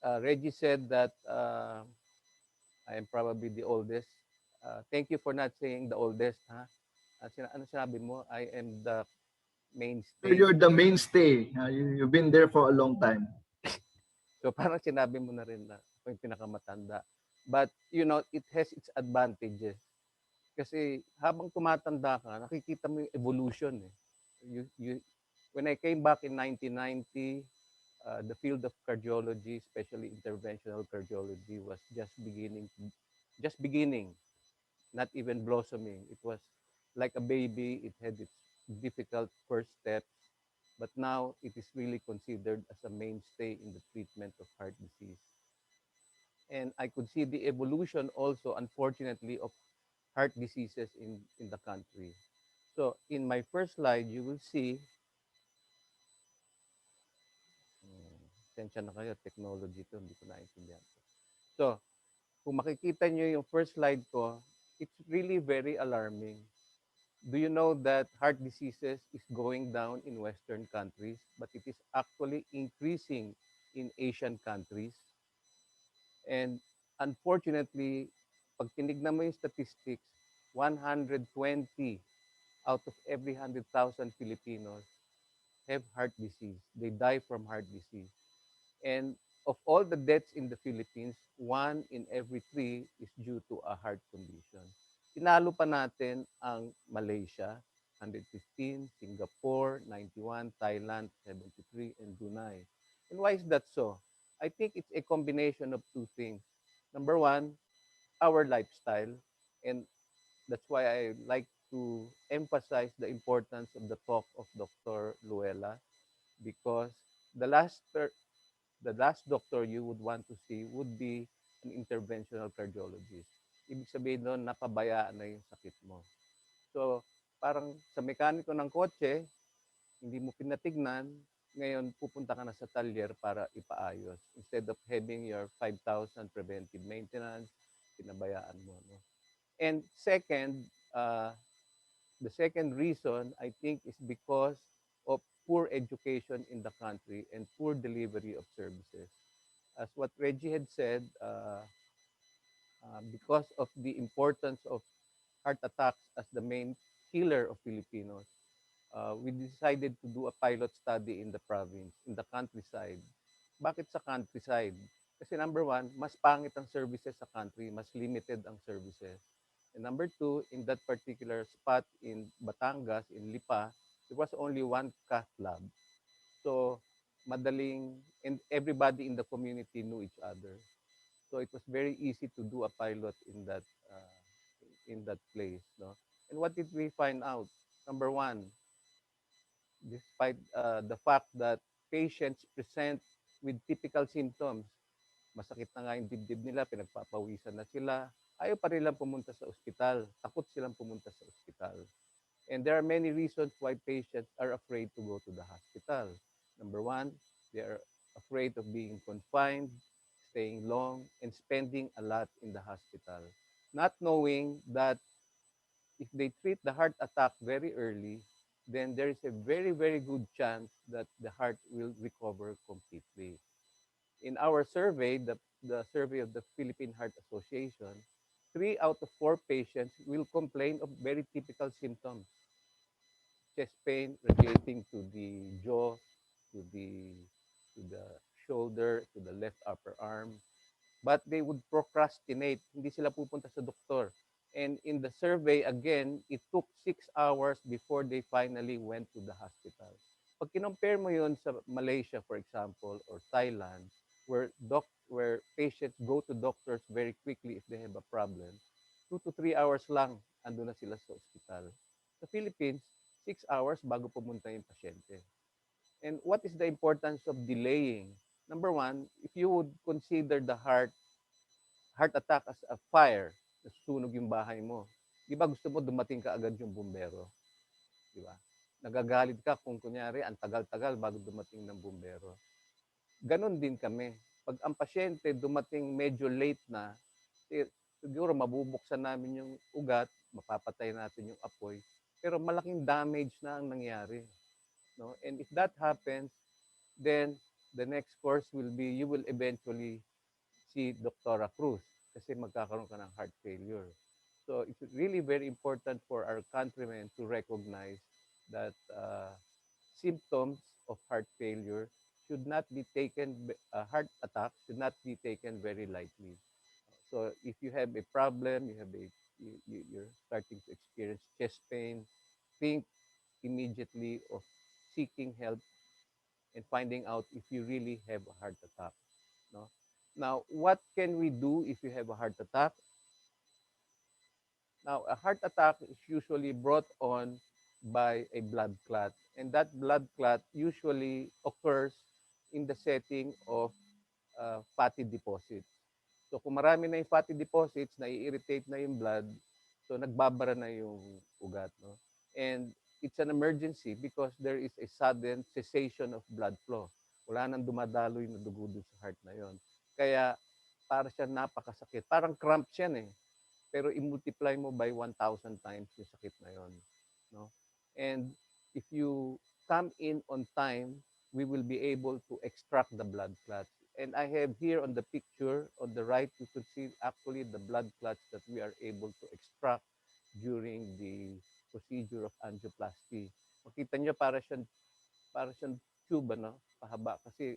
Reggie said that I am probably the oldest. Thank you for not saying the oldest, ha? Ano sinabi mo? I am the mainstay. You're the mainstay. You've been there for a long time. So parang sinabi mo na rin na ako yung pinakamatanda. But, you know, it has its advantages. Kasi habang tumatanda ka, nakikita mo yung evolution. When I came back in 1990, the field of cardiology, especially interventional cardiology, was just beginning, not even blossoming. It was like a baby. It had its difficult first steps, but now it is really considered as a mainstay in the treatment of heart disease. And I could see the evolution also, unfortunately, of heart diseases in the country. So in my first slide, you will see, tensya na kayo, technology to, hindi ko naintindihan. So, kung makikita nyo yung first slide ko, it's really very alarming. Do you know that heart diseases is going down in Western countries, but it is actually increasing in Asian countries? And unfortunately, pag tinignan mo yung statistics, 120 out of every 100,000 Filipinos have heart disease. They die from heart disease. And of all the deaths in the Philippines, 1 in every 3 is due to a heart condition. Tinalo pa natin ang Malaysia, 115, Singapore, 91, Thailand, 73, and Brunei. And why is that so? I think it's a combination of two things. Number one, our lifestyle. And that's why I like to emphasize the importance of the talk of Dr. Luella, because the last doctor you would want to see would be an interventional cardiologist. Ibig sabihin doon, napabayaan na yung sakit mo. So, parang sa mekaniko ng kotse, hindi mo pinatignan, ngayon pupunta ka na sa talyer para ipaayos. Instead of having your 5,000 preventive maintenance, pinabayaan mo. No? And second, the second reason I think is because of poor education in the country and poor delivery of services. As what Reggie had said, because of the importance of heart attacks as the main killer of Filipinos, we decided to do a pilot study in the province, in the countryside. Bakit sa countryside? Kasi number one, mas pangit ang services sa country, mas limited ang services. And number two, in that particular spot in Batangas, in Lipa, there was only one cath lab. So, madaling, and everybody in the community knew each other. So it was very easy to do a pilot in that place. No? And what did we find out? Number one, despite the fact that patients present with typical symptoms, masakit na nga yung dibdib nila, pinagpapawisan na sila, ayaw pa rin lang pumunta sa ospital, takot silang pumunta sa ospital. And there are many reasons why patients are afraid to go to the hospital. Number one, they are afraid of being confined, staying long, and spending a lot in the hospital. Not knowing that if they treat the heart attack very early, then there is a very, very good chance that the heart will recover completely. In our survey, the survey of the Philippine Heart Association, 3 out of 4 patients will complain of very typical symptoms: chest pain radiating to the jaw, to the shoulder, to the left upper arm. But they would procrastinate. Hindi sila pupunta sa doktor. And in the survey, again, it took 6 hours before they finally went to the hospital. Pag kinompare mo yun sa Malaysia, for example, or Thailand, where patients go to doctors very quickly if they have a problem, 2 to 3 hours lang, ando na sila sa ospital. Sa Philippines, 6 hours bago pumunta yung pasyente. And what is the importance of delaying? Number one, if you would consider the heart attack as a fire, nasusunog yung bahay mo, di ba gusto mo dumating ka agad yung bumbero? Di ba? Nagagalit ka kung kunyari, ang tagal-tagal bago dumating ng bumbero. Ganon din kami. Pag ang pasyente dumating medyo late na, siguro mabubuksan namin yung ugat, mapapatay natin yung apoy, pero malaking damage na ang nangyari. No? And if that happens, then the next course will be you will eventually see Dr. Cruz kasi magkakaroon ka ng heart failure. So it's really very important for our countrymen to recognize that symptoms of heart failure should not be taken, heart attack should not be taken very lightly. So if you have a problem, you're starting to experience chest pain, think immediately of seeking help and finding out if you really have a heart attack. No? Now, what can we do if you have a heart attack? Now, a heart attack is usually brought on by a blood clot, and that blood clot usually occurs in the setting of fatty deposits. So kung marami na yung fatty deposits, nai-irritate na yung blood, so nagbabara na yung ugat. No? And it's an emergency because there is a sudden cessation of blood flow. Wala nang dumadaloy na dugo dun sa heart na yon. Kaya para siya napakasakit. Parang cramps yan eh. Pero i-multiply mo by 1,000 times yung sakit na yon. No? And if you come in on time, we will be able to extract the blood clots. And I have here on the picture on the right, you could see actually the blood clots that we are able to extract during the procedure of angioplasty. Makita nyo para siyang tube, ano? Pahaba kasi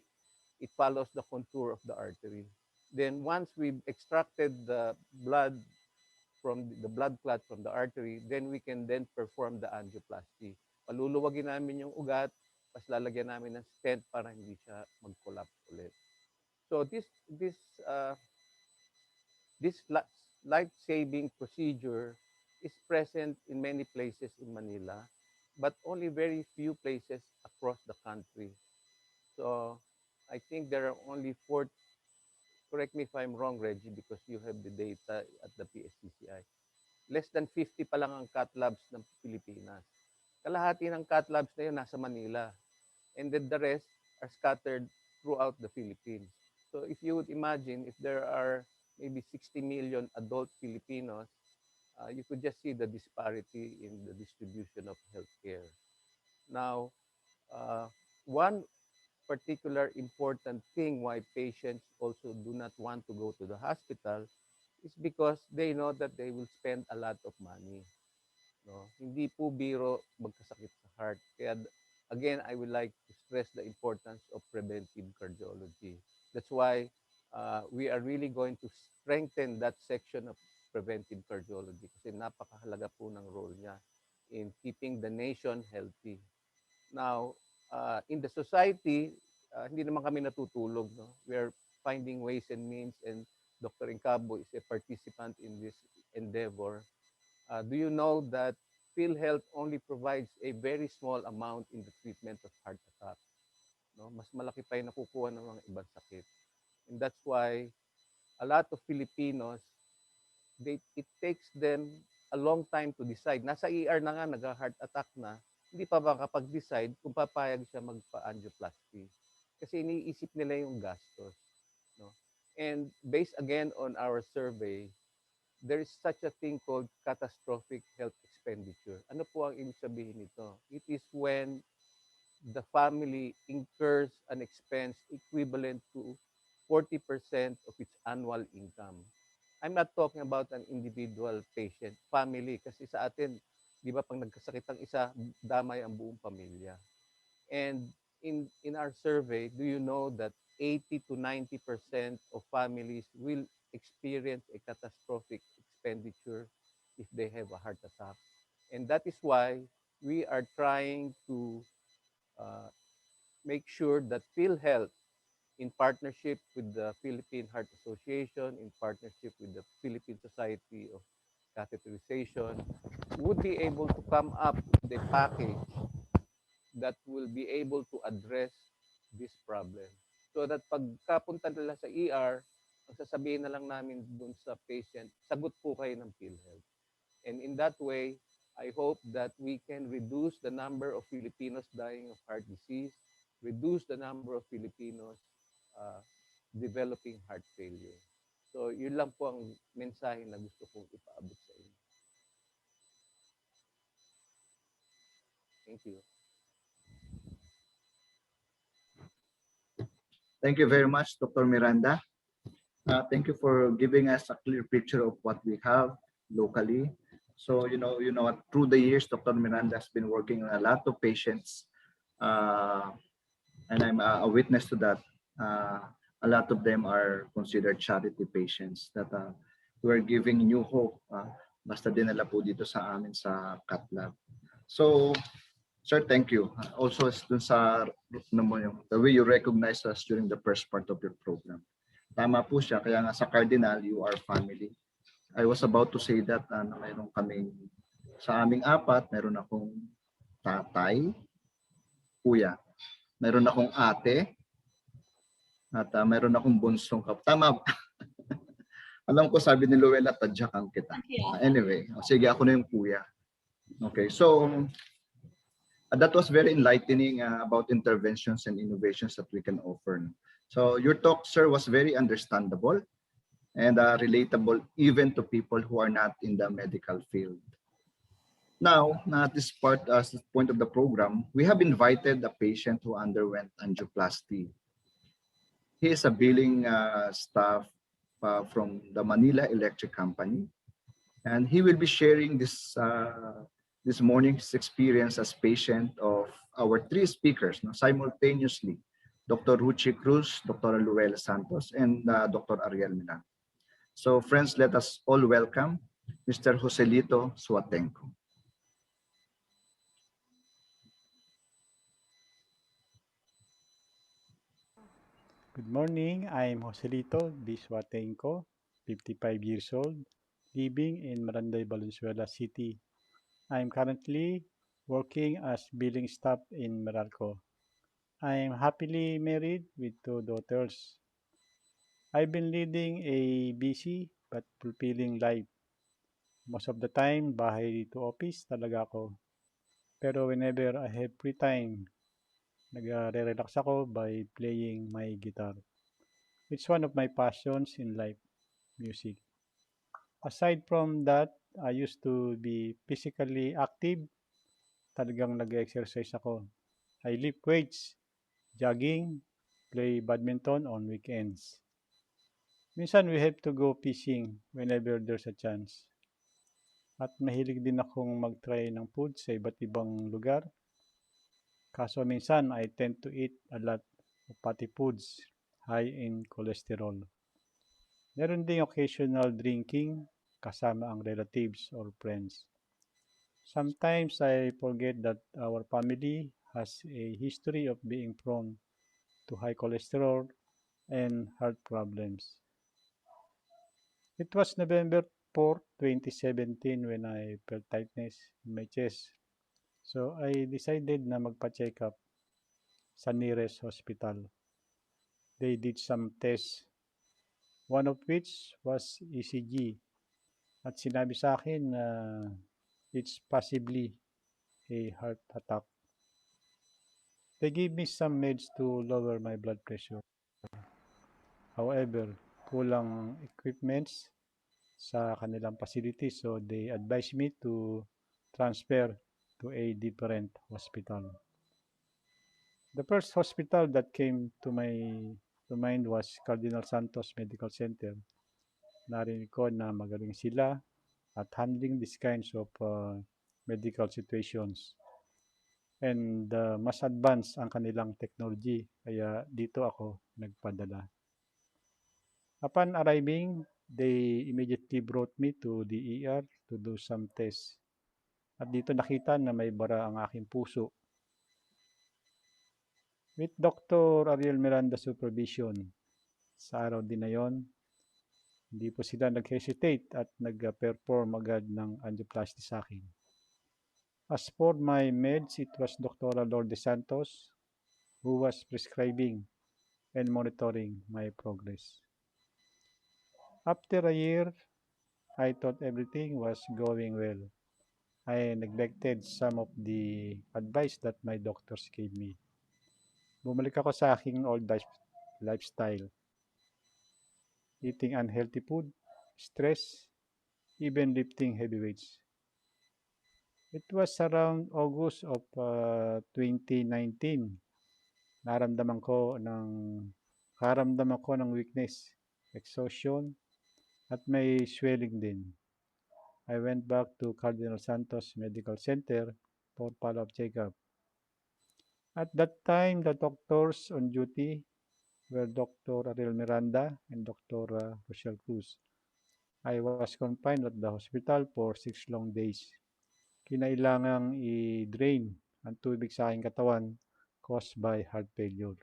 it follows the contour of the artery. Then once we've extracted the blood from the blood clot from the artery, then we can then perform the angioplasty. Paluluwagin namin yung ugat, tapos lalagyan namin ng stent para hindi siya mag-collapse ulit. So this life-saving procedure is present in many places in Manila, but only very few places across the country. So I think there are only 4, correct me if I'm wrong, Reggie, because you have the data at the PSCCI. Less than 50 pa lang ang cath labs ng Pilipinas. Kalahati ng cath labs na yun nasa Manila. And then the rest are scattered throughout the Philippines. So if you would imagine, if there are maybe 60 million adult Filipinos, you could just see the disparity in the distribution of healthcare. Now, uh, one particular important thing why patients also do not want to go to the hospital is because they know that they will spend a lot of money. No? Hindi po biro magkasakit sa heart. Kaya again, I would like to stress the importance of preventive cardiology. That's why we are really going to strengthen that section of preventive cardiology kasi napakahalaga po ng role niya in keeping the nation healthy. Now, in the society, hindi naman kami natutulog. No? We are finding ways and means, and Dr. Incabo is a participant in this endeavor. Do you know that PhilHealth only provides a very small amount in the treatment of heart attack? No? Mas malaki pa yung nakukuha ng mga ibang sakit. And that's why a lot of Filipinos, it takes them a long time to decide. Nasa ER na nga, nag-heart attack na, hindi pa makapag-decide kung papayag siya magpa-angioplasty. Kasi iniisip nila yung gastos. No? And based again on our survey, there is such a thing called catastrophic health expenditure. Ano po ang ibig sabihin nito? It is when the family incurs an expense equivalent to 40% of its annual income. I'm not talking about an individual patient, family. Kasi sa atin, di ba pag nagkasakit ang isa, damay ang buong pamilya. And in our survey, do you know that 80 to 90% of families will experience a catastrophic expenditure if they have a heart attack? And that is why we are trying to uh, make sure that PhilHealth, in partnership with the Philippine Heart Association, in partnership with the Philippine Society of Catheterization, would be able to come up with a package that will be able to address this problem. So that pagkapunta nila sa ER, ang sasabihin na lang namin dun sa patient, sagot po kayo ng PhilHealth. And in that way, I hope that we can reduce the number of Filipinos dying of heart disease, reduce the number of Filipinos uh, developing heart failure. So yun lang po ang mensahe na gusto kong ipaabot sa inyo. Thank you. Thank you very much, Dr. Miranda. Thank you for giving us a clear picture of what we have locally. So, what through the years, Dr. Miranda has been working on a lot of patients, and I'm a witness to that. A lot of them are considered charity patients that we're giving new hope. Basta dinala po dito sa amin sa cath lab. So, sir, thank you. Also, dun sa the way you recognize us during the first part of your program. Tama po siya, kaya nga sa Cardinal, you are family. I was about to say that mayroon kaming, sa aming apat, meron akong tatay, kuya, meron akong ate, at meron akong bunsong tama. Alam ko sabi ni Luella, tadyakan kita. Anyway, sige, ako na yung kuya. Okay, so that was very enlightening about interventions and innovations that we can offer. So your talk, sir, was very understandable and relatable even to people who are not in the medical field. Now, at this point of the program, we have invited a patient who underwent angioplasty. He is a billing staff from the Manila Electric Company, and he will be sharing this morning's experience as patient of our three speakers simultaneously, Dr. Ruchi Cruz, Dr. Luel Santos, and Dr. Ariel Milan. So friends, let us all welcome Mr. Lito Vishwatenko. Good morning, I'm Lito Vishwatenko, 55 years old, living in Maranday, Valenzuela City. I'm currently working as billing staff in Meralco. I'm happily married with two daughters. I've been leading a busy but fulfilling life. Most of the time, bahay to office talaga ako. Pero whenever I have free time, nagre-relax ako by playing my guitar. It's one of my passions in life, music. Aside from that, I used to be physically active. Talagang nag-exercise ako. I lift weights, jogging, play badminton on weekends. Minsan we have to go fishing whenever there's a chance. At mahilig din akong mag-try ng food sa iba't ibang lugar. Kaso minsan I tend to eat a lot of fatty foods high in cholesterol. Meron ding occasional drinking kasama ang relatives or friends. Sometimes I forget that our family has a history of being prone to high cholesterol and heart problems. It was November 4, 2017 when I felt tightness in my chest. So I decided na magpa-check up sa nearest hospital. They did some tests, one of which was ECG. At sinabi sa akin na it's possibly a heart attack. They gave me some meds to lower my blood pressure. However, kulang equipments sa kanilang facility, so they advised me to transfer to a different hospital. The first hospital that came to mind was Cardinal Santos Medical Center. Narinig ko na magaling sila at handling these kinds of medical situations. And mas advanced ang kanilang technology, kaya dito ako nagpadala. Upon arriving, they immediately brought me to the ER to do some tests. At dito nakita na may bara ang aking puso. With Dr. Ariel Miranda supervision, sa araw din na yon, hindi po sila nag-hesitate at nag-perform agad ng angioplasty sa akin. As for my meds, it was Dr. Lourdes Santos who was prescribing and monitoring my progress. After a year, I thought everything was going well. I neglected some of the advice that my doctors gave me. Bumalik ako sa aking old lifestyle. Eating unhealthy food, stress, even lifting heavy weights. It was around August of 2019. Karamdaman ko ng weakness, exhaustion, at may swelling din. I went back to Cardinal Santos Medical Center for follow-up checkup. At that time, the doctors on duty were Dr. Ariel Miranda and Dr. Rochelle Cruz. I was confined at the hospital for 6 long days. Kinailangang i-drain ang tubig sa aking katawan caused by heart failure.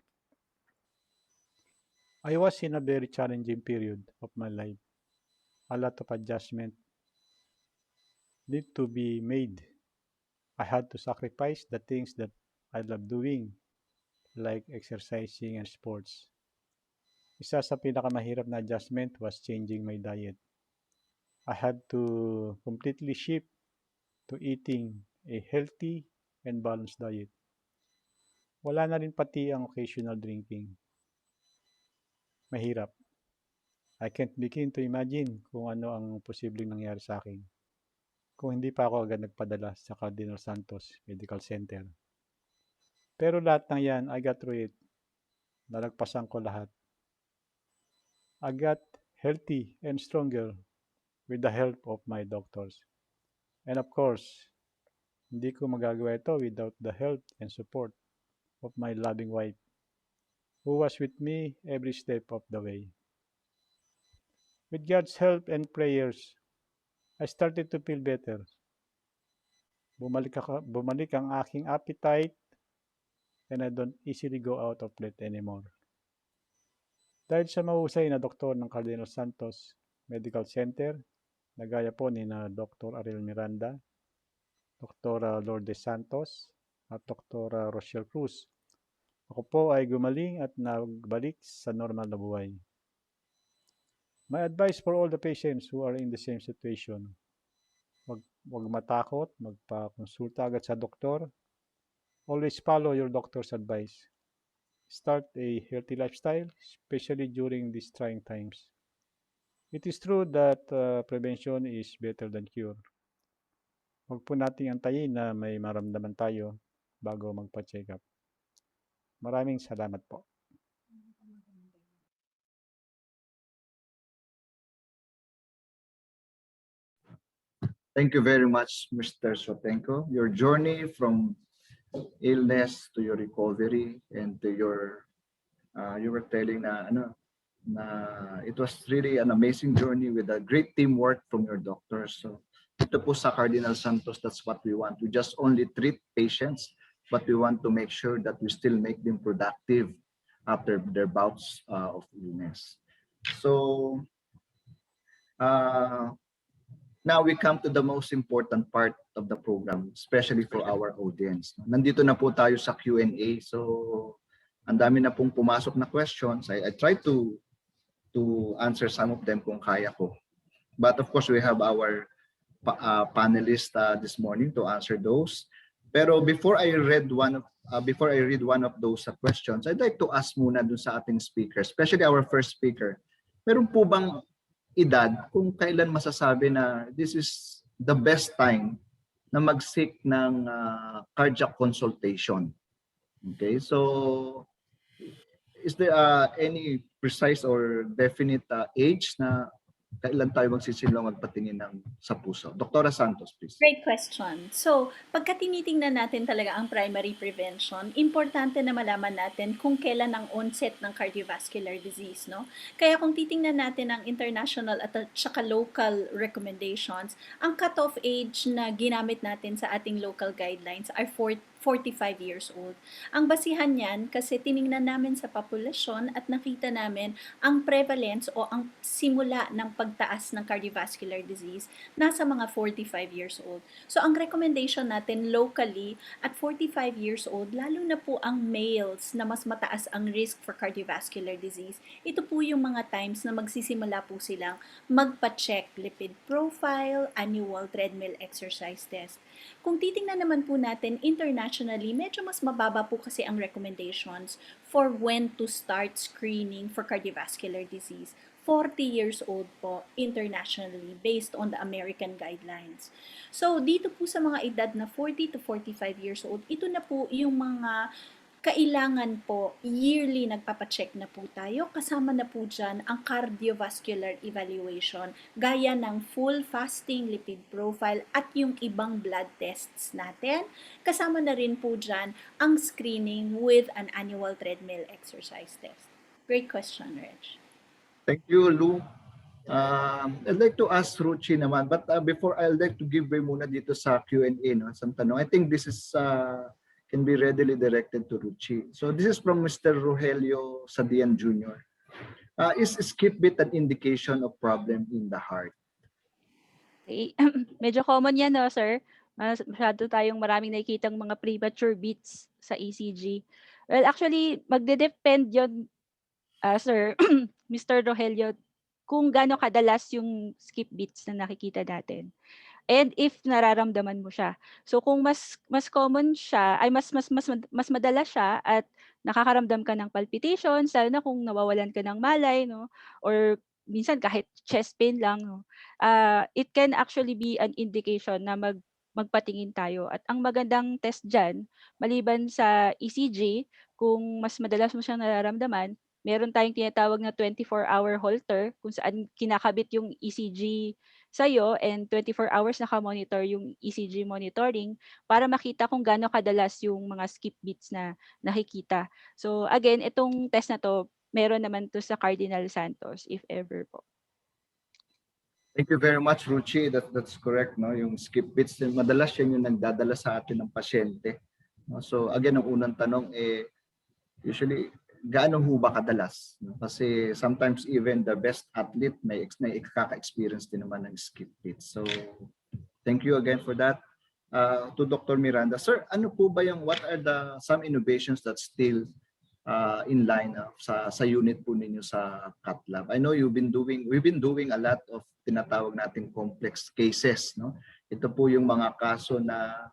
I was in a very challenging period of my life. A lot of adjustment need to be made. I had to sacrifice the things that I love doing, like exercising and sports. Isa sa pinakamahirap na adjustment was changing my diet. I had to completely shift to eating a healthy and balanced diet. Wala na rin pati ang occasional drinking. Mahirap. I can't begin to imagine kung ano ang posibleng nangyari sa akin kung hindi pa ako agad nagpadala sa Cardinal Santos Medical Center. Pero lahat ng yan, I got through it. Nalagpasan ko lahat. I got healthy and stronger with the help of my doctors. And of course, hindi ko magagawa ito without the help and support of my loving wife, who was with me every step of the way. With God's help and prayers, I started to feel better. Bumalik ang aking appetite and I don't easily go out of bed anymore. Dahil sa mahusay na doktor ng Cardinal Santos Medical Center, na gaya po ni na Dr. Ariel Miranda, Dr. Lourdes Santos, at Dr. Rochelle Cruz, ako po ay gumaling at nagbalik sa normal na buhay. My advice for all the patients who are in the same situation, Huwag matakot, magpakonsulta agad sa doktor. Always follow your doctor's advice. Start a healthy lifestyle, especially during these trying times. It is true that prevention is better than cure. Huwag po nating antayin na may maramdaman tayo bago magpa-check up. Maraming salamat po. Thank you very much, Mr. Vishwatenko. Your journey from illness to your recovery and to your, you were telling na, it was really an amazing journey with a great teamwork from your doctors. So ito po sa Cardinal Santos, that's what we want. We just only treat patients, but we want to make sure that we still make them productive after their bouts of illness. So now we come to the most important part of the program, especially for our audience. Nandito na po tayo sa Q&A. So ang dami na pong pumasok na questions. I try to answer some of them kung kaya ko. But of course, we have our panelists this morning to answer those. Pero before I read one of those questions, I'd like to ask muna dun sa ating speaker, especially our first speaker. Meron po bang edad kung kailan masasabi na this is the best time na mag-seek ng cardiac consultation? Okay, so is there any precise or definite age na kailan tayo magsisilong magpatingin sa puso? Dr. Santos, please. Great question. So, pagka tinitingnan natin talaga ang primary prevention, importante na malaman natin kung kailan ang onset ng cardiovascular disease, no? Kaya kung titingnan natin ang international at saka local recommendations, ang cutoff age na ginamit natin sa ating local guidelines are 45 years old. Ang basihan niyan kasi tiningnan namin sa populasyon at nakita namin ang prevalence o ang simula ng pagtaas ng cardiovascular disease nasa mga 45 years old. So ang recommendation natin locally at 45 years old, lalo na po ang males na mas mataas ang risk for cardiovascular disease, ito po yung mga times na magsisimula po silang magpa-check lipid profile, annual treadmill exercise test. Kung titingnan naman po natin internationally, medyo mas mababa po kasi ang recommendations for when to start screening for cardiovascular disease. 40 years old po internationally based on the American guidelines. So dito po sa mga edad na 40 to 45 years old, ito na po yung mga kailangan po yearly nagpapacheck na po tayo. Kasama na po dyan ang cardiovascular evaluation gaya ng full fasting lipid profile at yung ibang blood tests natin. Kasama na rin po dyan ang screening with an annual treadmill exercise test. Great question, Reg. Thank you, Lou. I'd like to ask Ruchi naman, but before I'd like to give way muna dito sa Q&A, no, sa tanong. I think this is can be readily directed to Ruchi. So this is from Mr. Rogelio Sadian Jr. Is skip beat an indication of problem in the heart? Okay. Medyo common yan, no, sir? Masyado tayong maraming nakikitang mga premature beats sa ECG. Well, actually, magde-depend yun, sir, Mr. Rogelio, kung gaano kadalas yung skip beats na nakikita natin. And if nararamdaman mo siya. So kung mas common siya, ay mas madalas siya at nakakaramdam ka ng palpitations, lalo na kung nawawalan ka ng malay, no, or minsan kahit chest pain lang, no, it can actually be an indication na magpatingin tayo. At ang magandang test diyan, maliban sa ECG, kung mas madalas mo siyang nararamdaman, meron tayong tinatawag na 24-hour Holter kung saan kinakabit yung ECG sa'yo and 24 hours naka-monitor yung ECG monitoring para makita kung gaano kadalas yung mga skip beats na nakikita. So again, itong test na to, meron naman to sa Cardinal Santos if ever po. Thank you very much, Ruchi. That's correct, no? Yung skip beats, madalas yan yung nagdadala sa atin ng pasyente. No? So again, ang unang tanong usually gaano ho ba kadalas? Kasi sometimes even the best athlete may kaka-experience din naman ng skip beats. So thank you again for that. To Dr. Miranda, sir, ano po ba yung what are some innovations that still in line sa unit po ninyo sa cath lab? I know we've been doing a lot of tinatawag nating complex cases, no? Ito po yung mga kaso na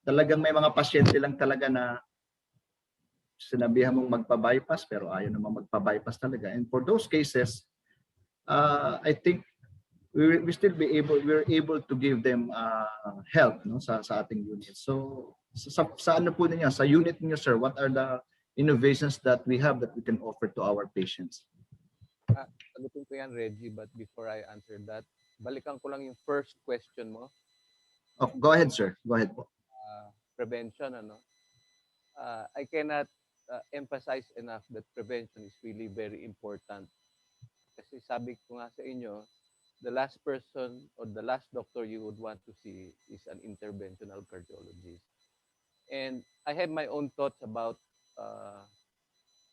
talagang may mga pasyente lang talaga na sinabihan mong magpa-bypass pero ayaw naman magpa-bypass talaga. And for those cases, I think we still be able we're able to give them help no sa ating unit. So sa ano po ninyo sa unit niyo sir, what are the innovations that we have that we can offer to our patients? Sagutin ko yan, Reggie, but before I answer that, balikan ko lang yung first question mo, Oh, go ahead sir. Go ahead po. prevention, ano? I cannot emphasize enough that prevention is really very important. Kasi sabi ko nga sa inyo, the last person or the last doctor you would want to see is an interventional cardiologist. And I have my own thoughts about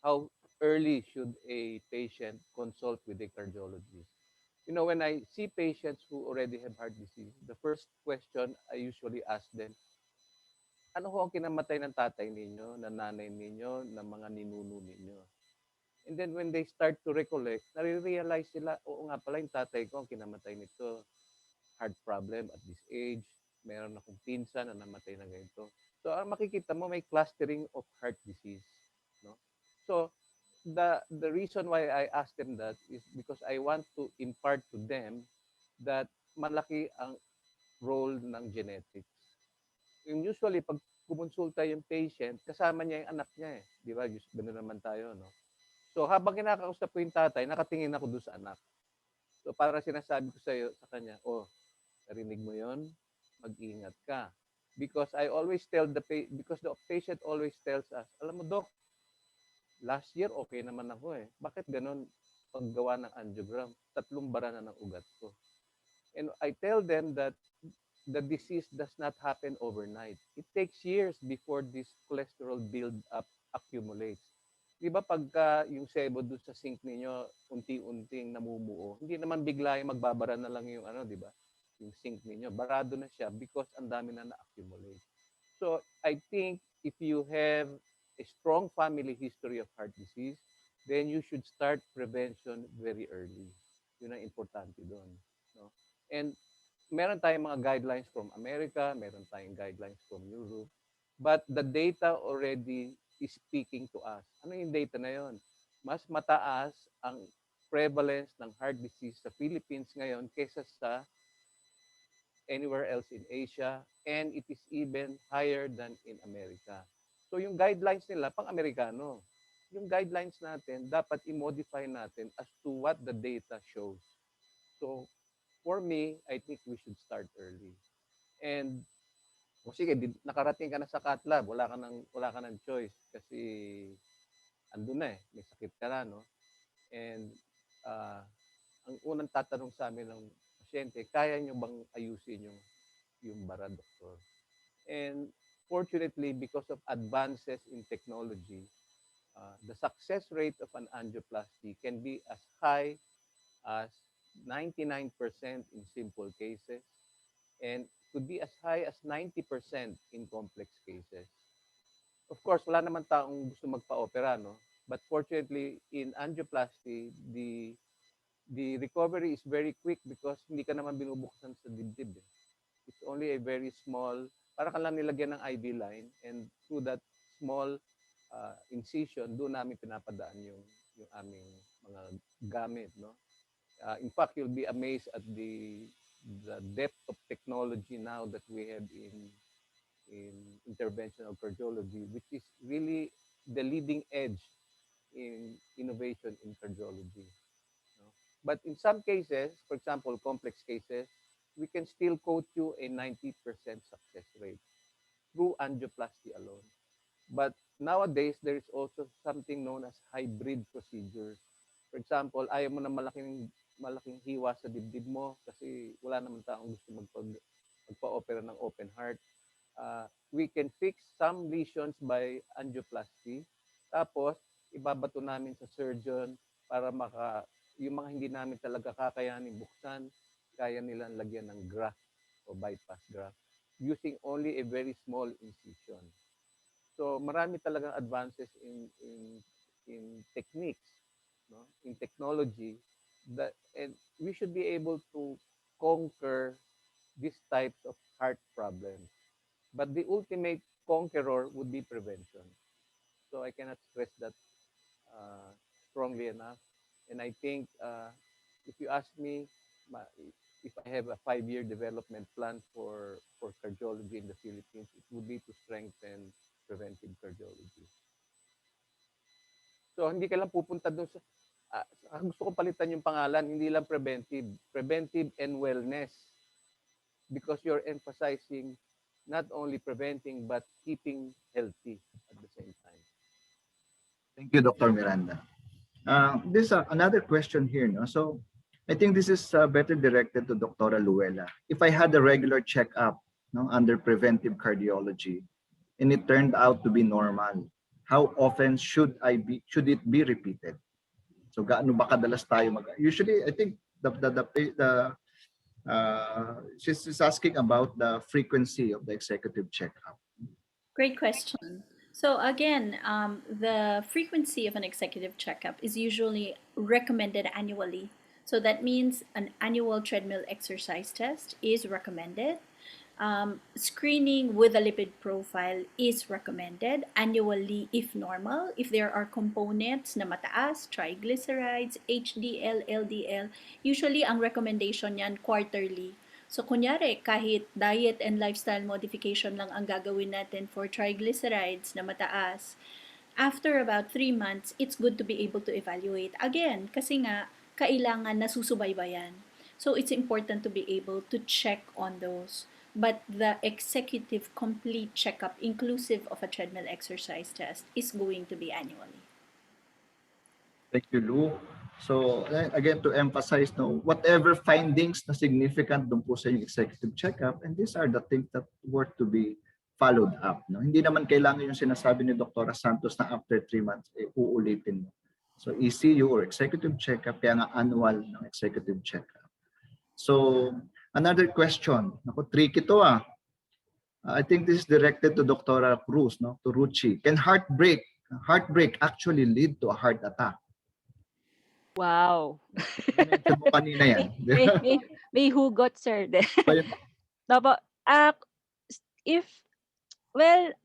how early should a patient consult with a cardiologist. You know, when I see patients who already have heart disease, the first question I usually ask them, ano ho ang kinamatay ng tatay ninyo, ng nanay ninyo, ng mga ninuno ninyo? And then when they start to recollect, nare-realize sila, oo nga pala yung tatay ko ang kinamatay nito. Heart problem at this age. Meron akong pinsan na namatay na ganito. So, makikita mo may clustering of heart disease. No? So, the reason why I ask them that is because I want to impart to them that malaki ang role ng genetics. Yung usually, pag kumonsulta yung patient, kasama niya yung anak niya eh. Di ba? Ganoon naman tayo, no? So, habang kinakausap ko yung tatay, nakatingin ako doon sa anak. So, para sinasabi ko sa kanya, oh, narinig mo yon, mag-ingat ka. Because I always tell because the patient always tells us, alam mo, Doc, last year okay naman ako eh. Bakit ganun paggawa ng angiogram? 3 bara na ng ugat ko. And I tell them that the disease does not happen overnight. It takes years before this cholesterol build up accumulates. Di ba pagka yung sebo doon sa sink ninyo, unti-unting namumuo, hindi naman bigla yung magbabara na lang yung ano, di ba? Yung sink ninyo, barado na siya because ang dami na na-accumulate. So I think if you have a strong family history of heart disease, then you should start prevention very early. Yun ang importante doon. No? And meron tayong mga guidelines from America, meron tayong guidelines from Europe, but the data already is speaking to us. Ano yung data na yon? Mas mataas ang prevalence ng heart disease sa Philippines ngayon kaysa sa anywhere else in Asia, and it is even higher than in America. So yung guidelines nila, pang-Amerikano. Yung guidelines natin, dapat i-modify natin as to what the data shows. So for me, I think we should start early. And sige, nakarating ka na sa cath lab, wala ka ng choice kasi andun na eh, may sakit ka na, no? And ang unang tatanong sa amin ng pasyente, kaya nyo bang ayusin yung bara, doktor? And fortunately, because of advances in technology, the success rate of an angioplasty can be as high as 99% in simple cases and could be as high as 90% in complex cases. Of course, wala naman taong gusto magpa-opera, no? But fortunately, in angioplasty, the recovery is very quick because hindi ka naman binubuksan sa dibdib. Eh. It's only a very small, para ka lang nilagyan ng IV line and through that small incision, doon namin pinapadaan yung aming mga gamit. No? In fact, you'll be amazed at the depth of technology now that we have in interventional cardiology, which is really the leading edge in innovation in cardiology. No? But in some cases, for example, complex cases, we can still quote you a 90% success rate through angioplasty alone. But nowadays, there is also something known as hybrid procedures. For example, ayaw mo na malaking hiwa sa dibdib mo kasi wala naman taong gusto magpa-opera ng open heart. We can fix some lesions by angioplasty. Tapos, ibabato namin sa surgeon para yung mga hindi namin talaga kakayanin buksan, kaya nilang lagyan ng graft o bypass graft using only a very small incision. So marami talagang advances in techniques, no? In technology, and we should be able to conquer these types of heart problems. But the ultimate conqueror would be prevention. So I cannot stress that strongly enough. And I think if you ask me, if I have a 5-year development plan for cardiology in the Philippines, it would be to strengthen preventive cardiology. So hindi ka lang pupunta doon sa gusto ko palitan yung pangalan, hindi lang preventive and wellness, because you're emphasizing not only preventing but keeping healthy at the same time. Thank you, Dr. Miranda. This another question here. No? So I think this is better directed to Dr. Luella. If I had a regular checkup, no, under preventive cardiology and it turned out to be normal, how often should it be repeated? So gaano ba kadalas tayo usually I think she's asking about the frequency of the executive checkup. Great question. So again, the frequency of an executive checkup is usually recommended annually. So that means an annual treadmill exercise test is recommended. Screening with a lipid profile is recommended annually if normal. If there are components na mataas, triglycerides, HDL, LDL, usually ang recommendation yan quarterly. So kunyari, kahit diet and lifestyle modification lang ang gagawin natin for triglycerides na mataas, after about 3 months, it's good to be able to evaluate again kasi nga, kailangan na susubaybayan. So it's important to be able to check on those. But the executive complete checkup, inclusive of a treadmill exercise test, is going to be annually. Thank you, Lou. So again, to emphasize, no, whatever findings na significant dun po sa yung executive checkup, and these are the things that worth to be followed up. No? Hindi naman kailangan yung sinasabi ni Dr. Santos na after 3 months, uulitin mo. So ECU or executive checkup, kaya nga annual ng executive checkup. So another question, naku, tricky to I think this is directed to Dr. Cruz, no, to Ruchi. Can heartbreak actually lead to a heart attack? Wow. Mention mo kanina yan. may hugot, sir. Ayun. Dapat,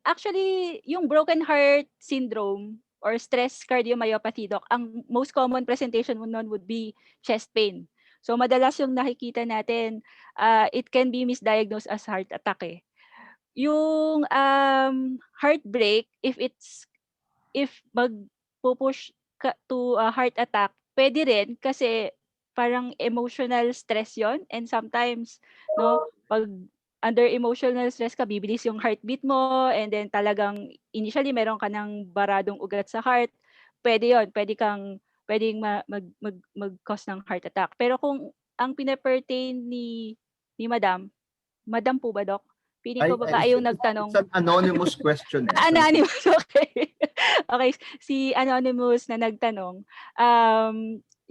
actually, yung broken heart syndrome or stress cardiomyopathy, doc, ang most common presentation mo nun would be chest pain. So madalas yung nakikita natin, it can be misdiagnosed as heart attack eh. Yung heartbreak, if magpupush ka to a heart attack, pwede rin kasi parang emotional stress yon, and sometimes no, pag under emotional stress ka, bibilis yung heartbeat mo, and then talagang initially meron ka ng baradong ugat sa heart, pwede pwedeng mag-cause ng heart attack. Pero kung ang pina-pertain ni Madam po ba, Doc? Pili ko babae yung nagtanong. It's an anonymous question. Anonymous, okay. Okay, si Anonymous na nagtanong,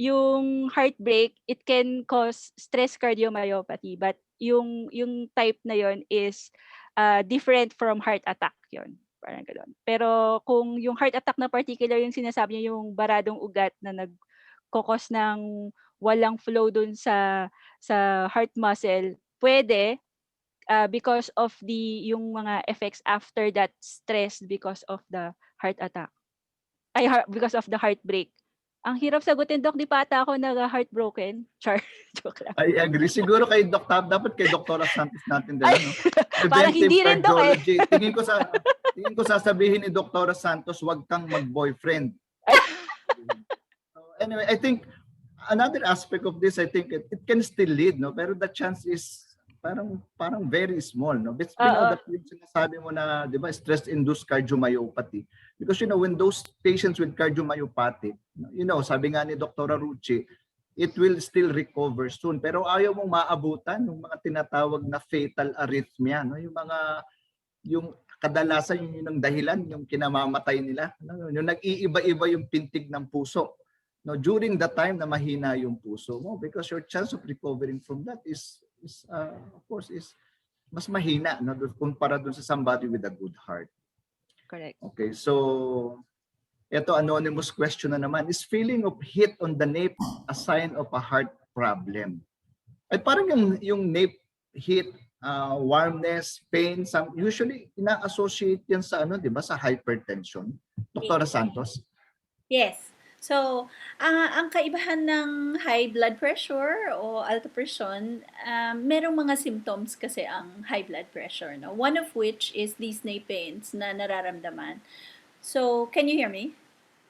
yung heartbreak, it can cause stress cardiomyopathy, but yung type na yon is different from heart attack yon. Parang gano'n. Pero kung yung heart attack na particular yung sinasabi niya, yung baradong ugat na nagkokos ng walang flow dun sa heart muscle, pwede because of yung mga effects after that stress because of the heart attack. Because of the heartbreak. Ang hirap sagutin, Doc, di pa ata ako nag-heartbroken. Char, joke lang. I agree. Siguro dapat kay Dr. Santos natin din. No? Parang hindi rin, Doc, eh. Tingin ko sasabihin ni Dr. Santos, wag kang mag-boyfriend. So anyway, I think another aspect of this, I think it can still lead, no? Pero the chance is parang very small, no? But that yung sinasabi mo na, di ba, stress-induced cardiomyopathy. Because, when those patients with cardiomyopathy, sabi nga ni Dr. Ruchi, it will still recover soon. Pero ayaw mong maabutan yung mga tinatawag na fatal arrhythmia, no? Yung kadalasan yung dahilan, yung kinamamatay nila, no? Yung nag-iiba-iba yung pintig ng puso. No, during the time na mahina yung puso mo, because your chance of recovering from that is of course mas mahina, no, kumpara dun sa somebody with a good heart. Correct. Okay, so ito anonymous question na naman, is feeling of heat on the nape a sign of a heart problem? At parang yung nape heat, warmness, pain, usually ina-associate yan sa di ba, sa hypertension. Dr. Santos? Yes. So, ang kaibahan ng high blood pressure o alta presyon, merong mga symptoms kasi ang high blood pressure, no? One of which is these knee pains na nararamdaman. So, can you hear me?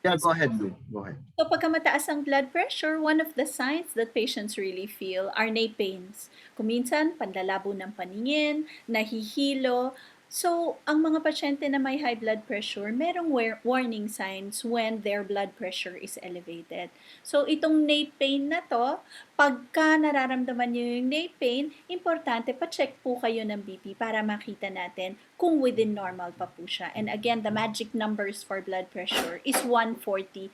Yeah, go ahead, Lou. Go ahead. So, pagka mataas ang blood pressure, one of the signs that patients really feel are knee pains. Kuminsan, panlalabo ng paningin, nahihilo. So, ang mga pasyente na may high blood pressure, merong warning signs when their blood pressure is elevated. So, itong knee pain na to, pagka nararamdaman nyo yung knee pain, importante pa-check po kayo ng BP para makita natin kung within normal pa po siya. And again, the magic numbers for blood pressure is 140/90.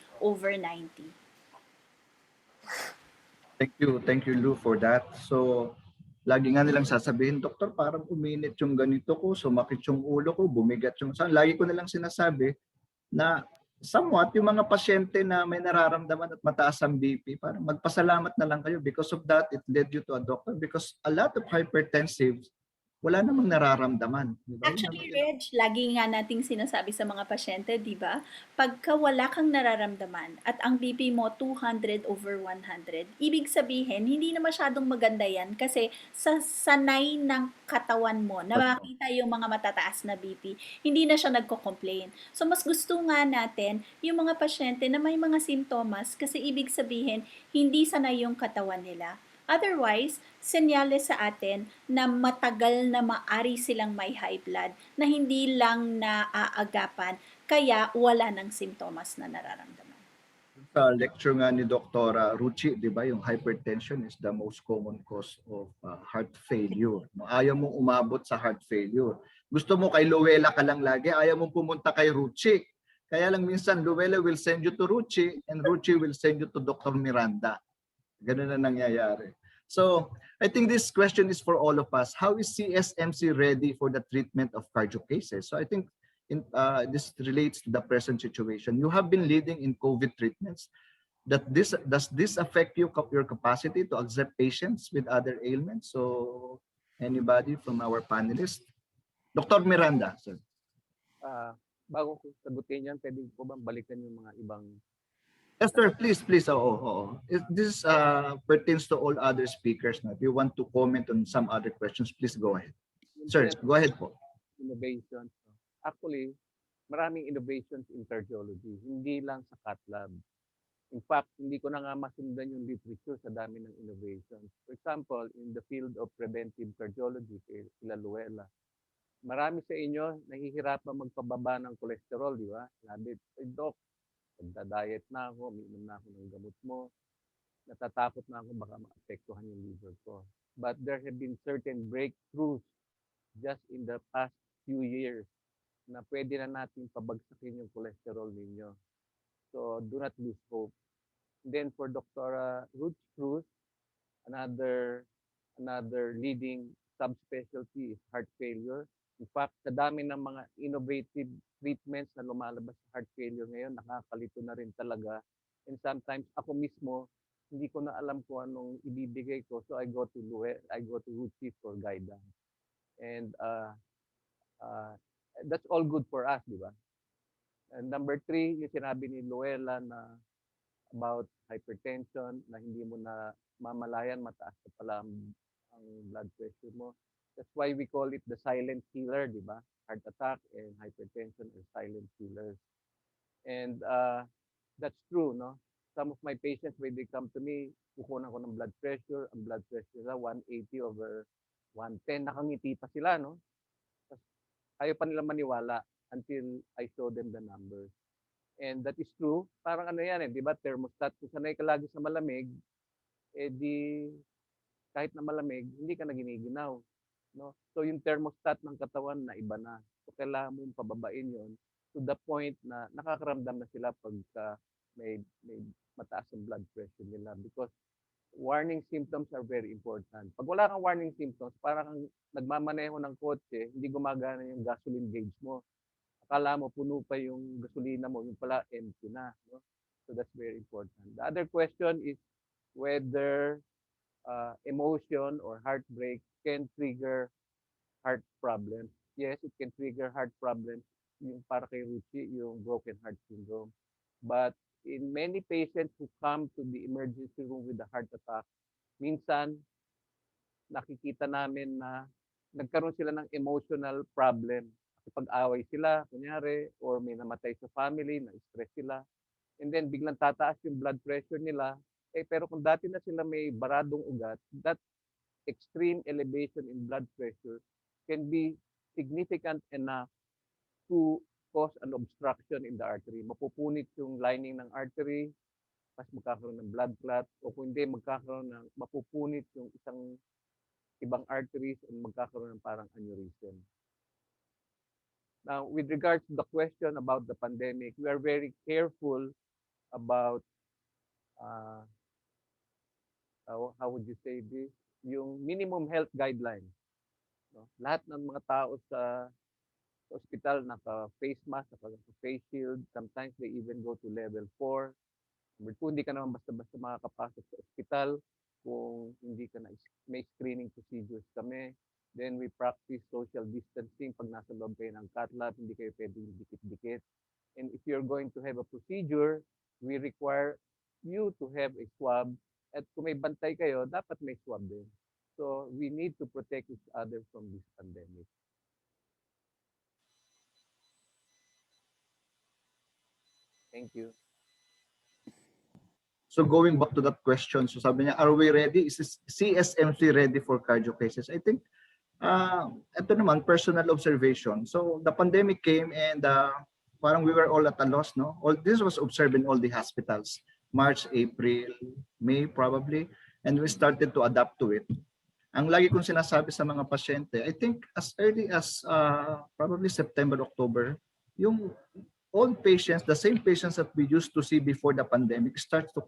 Thank you, Lou, for that. So, lagi nga nilang sasabihin, Doktor, parang uminit yung ganito ko, sumakit yung ulo ko, bumigat yung saan. Lagi ko nilang sinasabi na somewhat yung mga pasyente na may nararamdaman at mataas ang BP, parang magpasalamat na lang kayo because of that, it led you to a doctor because a lot of hypertensives, wala namang nararamdaman. Di ba? Actually, Reg, lagi nga nating sinasabi sa mga pasyente, di ba? Pagka wala kang nararamdaman at ang BP mo 200/100, ibig sabihin, hindi na masyadong maganda yan kasi sa sanay ng katawan mo na makita yung mga matataas na BP, hindi na siya nagko-complain. So, mas gusto nga natin yung mga pasyente na may mga simptomas kasi ibig sabihin, hindi sanay yung katawan nila. Otherwise, senyales sa atin na matagal na maari silang may high blood na hindi lang naaagapan kaya wala ng simptomas na nararamdaman. Sa lecture nga ni Dr. Ruchi, di ba, yung hypertension is the most common cause of heart failure. Ayaw mong umabot sa heart failure. Gusto mo kay Luella ka lang lagi, ayaw mong pumunta kay Ruchi. Kaya lang minsan, Luella will send you to Ruchi and Ruchi will send you to Dr. Miranda. Ganun na nangyayari. So, I think this question is for all of us. How is CSMC ready for the treatment of cardio cases? So I think this relates to the present situation. You have been leading in COVID treatments. Does this affect your capacity to accept patients with other ailments? So, anybody from our panelists? Dr. Miranda, sir. Bago ko sagutin yan, pwede ko bang balikan yung mga ibang... Yes, sir. Please. This pertains to all other speakers. If you want to comment on some other questions, please go ahead. Sir, go ahead po. Innovations. Actually, maraming innovations in cardiology, hindi lang sa cath lab. In fact, hindi ko na nga masundan yung literature sa dami ng innovations. For example, in the field of preventive cardiology, sila Luella, marami sa inyo nahihirapan magpababa ng cholesterol, di ba? Sabi, Doc, nagda-diet na ako, umiinom na ako ng gamot mo, natatakot na ako baka maapektuhan yung liver ko. But there have been certain breakthroughs just in the past few years na pwede na natin pabagsakin yung cholesterol ninyo. So do not lose hope. And then for Dr. Cruz, another leading subspecialty is heart failure. In fact, sa dami ng mga innovative treatments na lumalabas sa heart failure ngayon, nakakalito na rin talaga. And sometimes ako mismo, hindi ko na alam kung anong ibibigay ko. So I go to Ruchi for guidance. And that's all good for us, di ba? And number 3, yung sinabi ni Luella na about hypertension, na hindi mo na mamalayan, mataas na pala ang blood pressure mo. That's why we call it the silent killer, di ba? Heart attack and hypertension are silent killers. And that's true, no? Some of my patients, when they come to me, kukunan ko ng blood pressure, ang blood pressure nila 180/110, nakangiti pa sila, no? Ayaw pa nila maniwala until I show them the numbers. And that is true. Parang ano yan di ba? Thermostat. Kung sanay ka lagi sa malamig, di kahit na malamig, hindi ka na giniginaw. No? So yung thermostat ng katawan na iba na. So kailangan mong pababain yon to the point na nakakaramdam na sila pagka may mataas ang blood pressure nila. Because warning symptoms are very important. Pag wala kang warning symptoms, parang kang nagmamaneho ng kotse, hindi gumagana yung gasoline gauge mo. Akala mo puno pa yung gasolina mo, yung pala empty na. No? So that's very important. The other question is whether emotion or heartbreak can trigger heart problems. Yes, it can trigger heart problems. Yung para kay Ruchi, yung broken heart syndrome. But in many patients who come to the emergency room with a heart attack, minsan nakikita namin na nagkaroon sila ng emotional problem. Pag-away sila, kunyari, or may namatay sa family, na-stress sila. And then biglang tataas yung blood pressure nila. Pero kung dati na sila may baradong ugat, that extreme elevation in blood pressure can be significant enough to cause an obstruction in the artery. Mapupunit yung lining ng artery, mas magkakaroon ng blood clot, o kung hindi, mapupunit yung ibang arteries and magkakaroon ng parang aneurysm. Now, with regards to the question about the pandemic, we are very careful about, how would you say this? Yung minimum health guidelines. No? Lahat ng mga tao sa hospital naka-face mask, naka-face shield. Sometimes they even go to level 4. Number 2, hindi ka naman basta-basta makakapasok sa hospital kung hindi ka na may screening procedures kami. Then we practice social distancing. Pag nasa loob kayo ng cath lab, hindi kayo pwedeng dikit-dikit. And if you're going to have a procedure, we require you to have a swab. At kung may bantay kayo, dapat may swab din. So we need to protect each other from this pandemic. Thank you. So going back to that question, so sabi niya, are we ready? Is this CSMC ready for cardio cases? I think, ito naman, personal observation. So the pandemic came and parang we were all at a loss, no? All this was observed in all the hospitals, March, April, May probably, and we started to adapt to it. Ang lagi kong sinasabi sa mga pasyente, I think as early as probably September, October, yung all patients, the same patients that we used to see before the pandemic starts to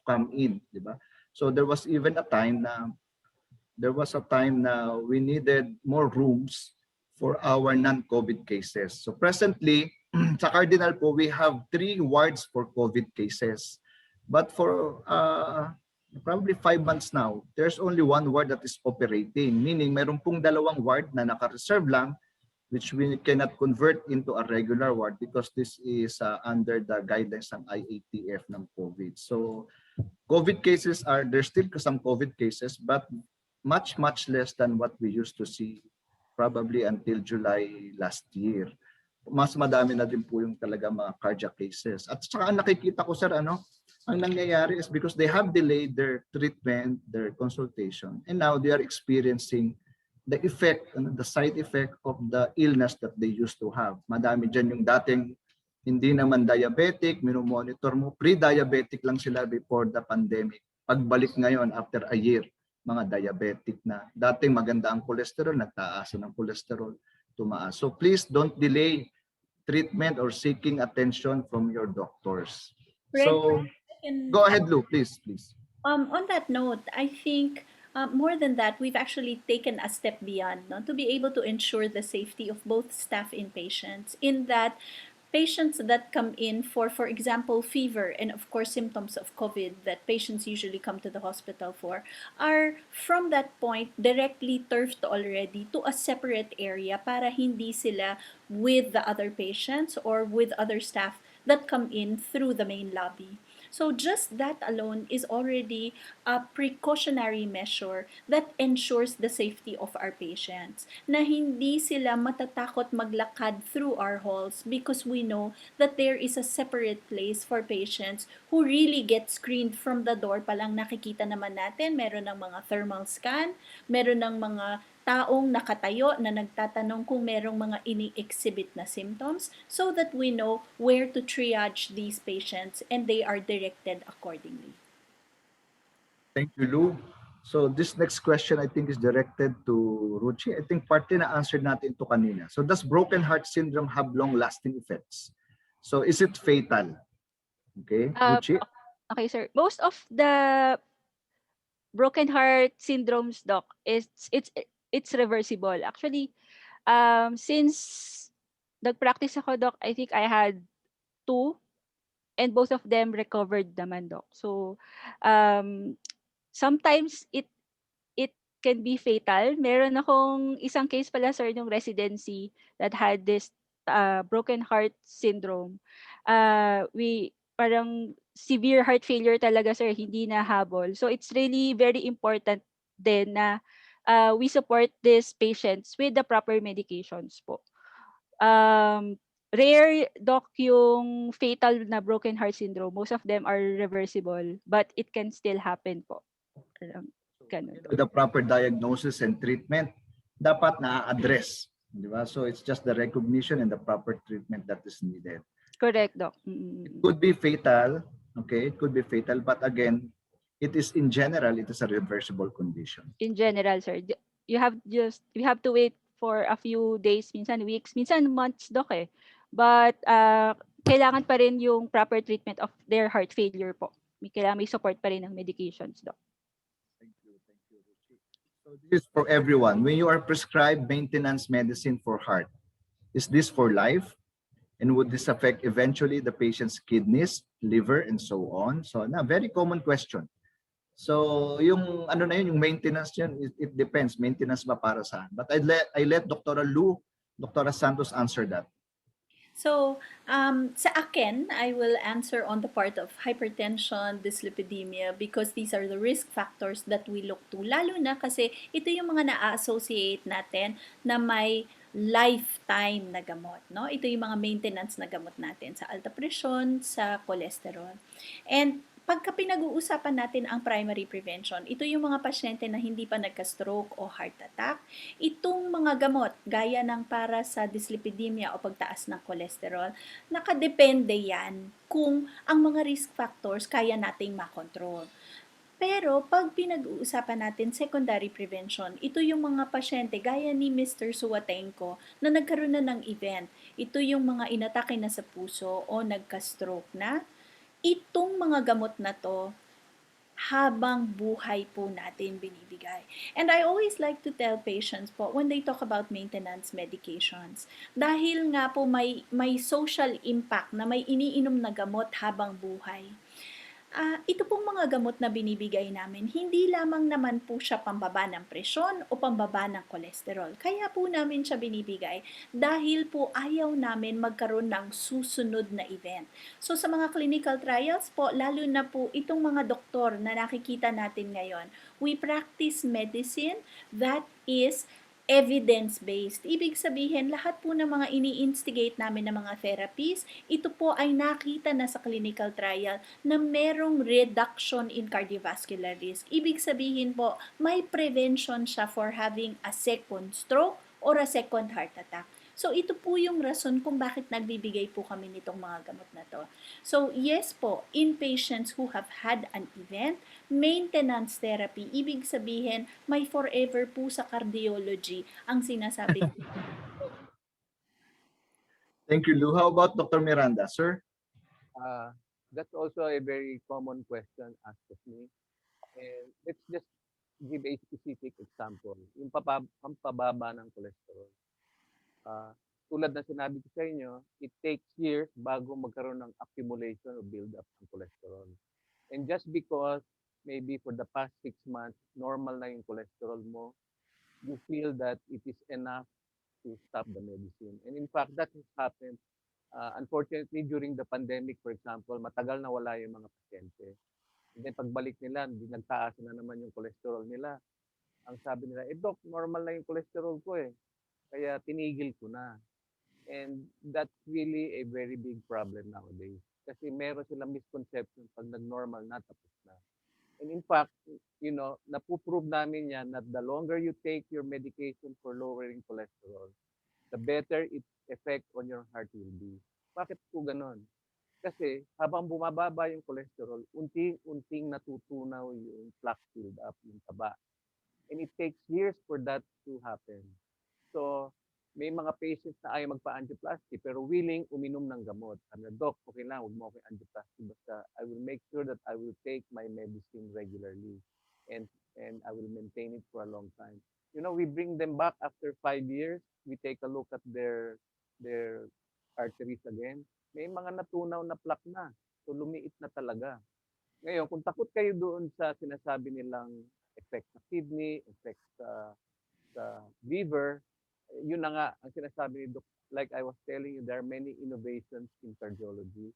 come in, di ba? So there was even a time na we needed more rooms for our non-COVID cases. So presently, sa Cardinal po, we have 3 wards for COVID cases. But for probably 5 months now, there's only 1 ward that is operating, meaning meron pong 2 ward na naka-reserve lang, which we cannot convert into a regular ward because this is under the guidelines ng IATF ng COVID. So COVID cases there's still some COVID cases, but much less than what we used to see probably until July last year. Mas madami na din po yung talaga mga cardiac cases. At saka nakikita ko, sir, ang nangyayari is because they have delayed their treatment, their consultation, and now they are experiencing the effect, the side effect of the illness that they used to have. Madami dyan yung dating hindi naman diabetic, minomonitor mo, pre-diabetic lang sila before the pandemic. Pagbalik ngayon, after a year, mga diabetic na. Dating maganda ang cholesterol, nagtaas ng cholesterol, tumaas. So please don't delay treatment or seeking attention from your doctors. So go ahead, Lou, please. On that note, I think more than that, we've actually taken a step beyond, no, to be able to ensure the safety of both staff and patients, in that patients that come in for example, fever and of course symptoms of COVID that patients usually come to the hospital for, are from that point directly turfed already to a separate area para hindi sila with the other patients or with other staff that come in through the main lobby. So just that alone is already a precautionary measure that ensures the safety of our patients, na hindi sila matatakot maglakad through our halls because we know that there is a separate place for patients who really get screened from the door pa lang. Nakikita naman natin, meron ng mga thermal scan, meron ng mga taong nakatayo na nagtatanong kung merong mga ini-exhibit na symptoms, so that we know where to triage these patients and they are directed accordingly. Thank you, Lou. So this next question I think is directed to Ruchi. I think partly na-answered natin ito kanina. So does broken heart syndrome have long-lasting effects? So is it fatal? Okay, Ruchi? Okay, sir. Most of the broken heart syndromes, doc, it's reversible. Actually, since nag-practice ako, doc, I think I had 2 and both of them recovered naman, doc. So sometimes it can be fatal. Meron akong isang case pala, sir, yung residency that had this broken heart syndrome. parang severe heart failure talaga, sir, hindi na habol. So it's really very important din na we support these patients with the proper medications po. Rare, Doc, yung fatal na broken heart syndrome. Most of them are reversible, but it can still happen po. Ganun, With the proper diagnosis and treatment, dapat na-address. Di ba? So it's just the recognition and the proper treatment that is needed. Correct, Doc. It could be fatal, okay? It could be fatal, but again, it is in general, it is a reversible condition. In general, sir, you have to wait for a few days, minsan weeks, minsan months, Doc eh. But kailangan pa rin yung proper treatment of their heart failure po. Kailangan may support pa rin ng medications, Doc. Thank you, Ruchi. So this is for everyone. When you are prescribed maintenance medicine for heart, is this for life? And would this affect eventually the patient's kidneys, liver, and so on? So, very common question. So, yung ano na yun, yung maintenance yun, it depends. Maintenance ba para saan? But I let Dr. Santos answer that. So, sa akin, I will answer on the part of hypertension, dyslipidemia, because these are the risk factors that we look to. Lalo na kasi ito yung mga na-associate natin na may lifetime na gamot. No? Ito yung mga maintenance na gamot natin sa alta presyon, sa cholesterol. And pagka pinag-uusapan natin ang primary prevention, ito yung mga pasyente na hindi pa nagka-stroke o heart attack. Itong mga gamot, gaya ng para sa dyslipidemia o pagtaas ng cholesterol, nakadepende yan kung ang mga risk factors kaya nating makontrol. Pero pag pinag-uusapan natin secondary prevention, ito yung mga pasyente gaya ni Mr. Vishwatenko na nagkaroon na ng event. Ito yung mga inatake na sa puso o nagka-stroke na. Itong mga gamot na to, habang buhay po natin binibigay. And I always like to tell patients po when they talk about maintenance medications, dahil nga po may social impact na may iniinom na gamot habang buhay. Ito pong mga gamot na binibigay namin, hindi lamang naman po siya pambaba ng presyon o pambaba ng kolesterol. Kaya po namin siya binibigay dahil po ayaw namin magkaroon ng susunod na event. So sa mga clinical trials po, lalo na po itong mga doktor na nakikita natin ngayon, we practice medicine that is evidence-based. Ibig sabihin, lahat po ng mga ini-instigate namin ng mga therapies, ito po ay nakita na sa clinical trial na merong reduction in cardiovascular risk. Ibig sabihin po, may prevention siya for having a second stroke or a second heart attack. So, ito po yung rason kung bakit nagbibigay po kami nitong mga gamot na to. So, yes po, in patients who have had an event, maintenance therapy, ibig sabihin, may forever po sa cardiology ang sinasabi. Thank you, Lou. How about Dr. Miranda, sir? That's also a very common question asked of me. And let's just give a specific example. Yung pababa ng cholesterol. Tulad na sinabi ko sa inyo, it takes years bago magkaroon ng accumulation or build up ng cholesterol. And just because maybe for the past 6 months, normal na yung cholesterol mo, you feel that it is enough to stop the medicine. And in fact, that has happened. Unfortunately, during the pandemic, for example, matagal na wala yung mga pasyente. And then pagbalik nila, nagtaas na naman yung cholesterol nila. Ang sabi nila, Doc, normal na yung cholesterol ko eh. Kaya tinigil ko na. And that's really a very big problem nowadays. Kasi meron silang misconception pag nag-normal na, tapos na. And in fact, napuprove namin yan that the longer you take your medication for lowering cholesterol, the better its effect on your heart will be. Bakit po ganon? Kasi habang bumababa yung cholesterol, unting-unting natutunaw yung plaque build up, yung taba. And it takes years for that to happen. So, may mga patients na ayaw magpa-angioplasty pero willing uminom ng gamot. Sabi, Doc, okay lang, huwag mo ako angioplasty. Basta I will make sure that I will take my medicine regularly and I will maintain it for a long time. We bring them back after 5 years. We take a look at their arteries again. May mga natunaw na plaque na. So, lumiit na talaga. Ngayon, kung takot kayo doon sa sinasabi nilang effect sa kidney, effect sa liver, yun na nga ang sinasabi ni Doc. Like I was telling you, there are many innovations in cardiology.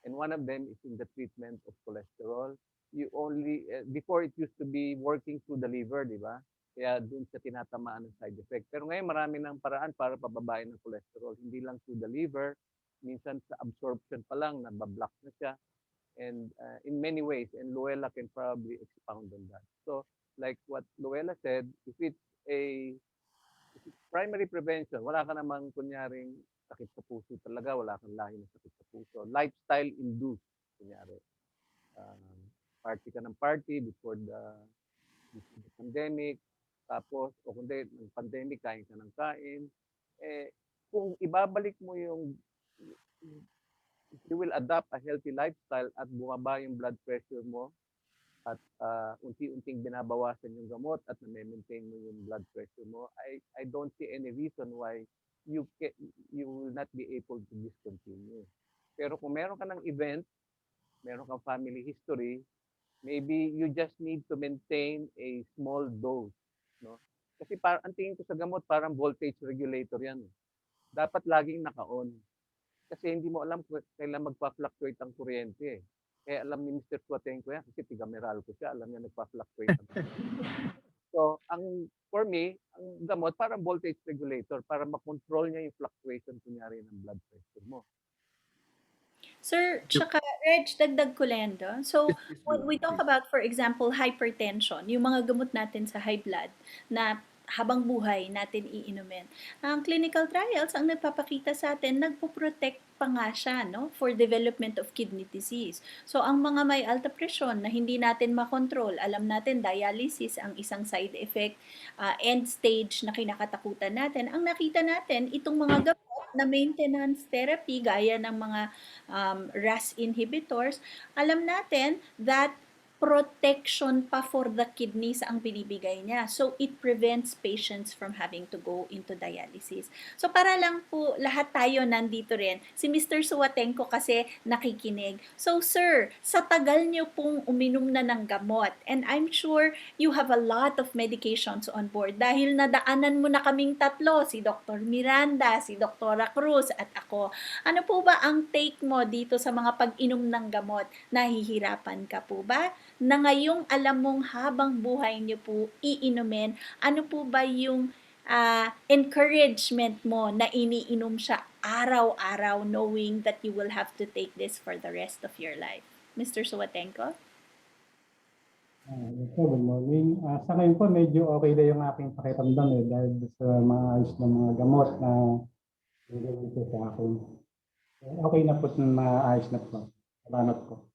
And one of them is in the treatment of cholesterol. You only, before it used to be working through the liver, di ba? Kaya dun sa tinatamaan ng side effect. Pero ngayon marami ng paraan para pababain ng cholesterol. Hindi lang through the liver, minsan sa absorption pa lang, nabablock na siya. And in many ways, and Luella can probably expound on that. So, like what Luella said, if it's primary prevention, wala ka namang kunyaring sakit sa puso talaga, wala kang lahi ng sakit sa puso. Lifestyle induced, kunyari. Party ka ng party before the pandemic, tapos, o kundi, ng pandemic, kain ka ng kain. Kung ibabalik mo yung you will adopt a healthy lifestyle at bumaba yung blood pressure mo at unti-unting binabawasan yung gamot at na-maintain mo yung blood pressure mo, I don't see any reason why you will not be able to discontinue. Pero kung meron ka ng event, meron kang family history, maybe you just need to maintain a small dose. No? Kasi ang tingin ko sa gamot, parang voltage regulator yan. Dapat laging naka-on. Kasi hindi mo alam kailan magpa-fluctuate ang kuryente. Kaya alam ni Mr. Vishwatenko yan kasi tiga-meral ko siya, alam niya nagpa-fluctuate. So, for me, ang gamot parang voltage regulator para makontrol niya yung fluctuation kunyari ng blood pressure mo. Sir, tsaka Reg, dagdag ko lang doon. So, when we talk about, for example, hypertension, yung mga gamot natin sa high blood na habang buhay natin iinumin. Ang clinical trials, ang nagpapakita sa atin, nagpo-protect pa nga siya, no, for development of kidney disease. So, ang mga may alta presyon na hindi natin makontrol, alam natin dialysis ang isang side effect, end stage na kinakatakutan natin. Ang nakita natin, itong mga gamot na maintenance therapy, gaya ng mga RAS inhibitors, alam natin that protection pa for the kidneys ang binibigay niya. So, it prevents patients from having to go into dialysis. So, para lang po lahat tayo nandito rin. Si Mr. Vishwatenko kasi nakikinig. So, sir, sa tagal niyo pong uminom na ng gamot, and I'm sure you have a lot of medications on board dahil nadaanan mo na kaming tatlo, si Dr. Miranda, si Dr. Cruz, at ako. Ano po ba ang take mo dito sa mga pag-inom ng gamot? Nahihirapan ka po ba? Na ngayong alam mong habang buhay niyo po iinumin, ano po ba yung encouragement mo na iniinom siya araw-araw knowing that you will have to take this for the rest of your life? Mr. Vishwatenko? Good morning. Sa ngayon po, medyo okay na yung aking pakiramdam dahil sa mga ayos na mga gamot na nilagay ko sa akin. Okay na po, maayos na po. Salamat po.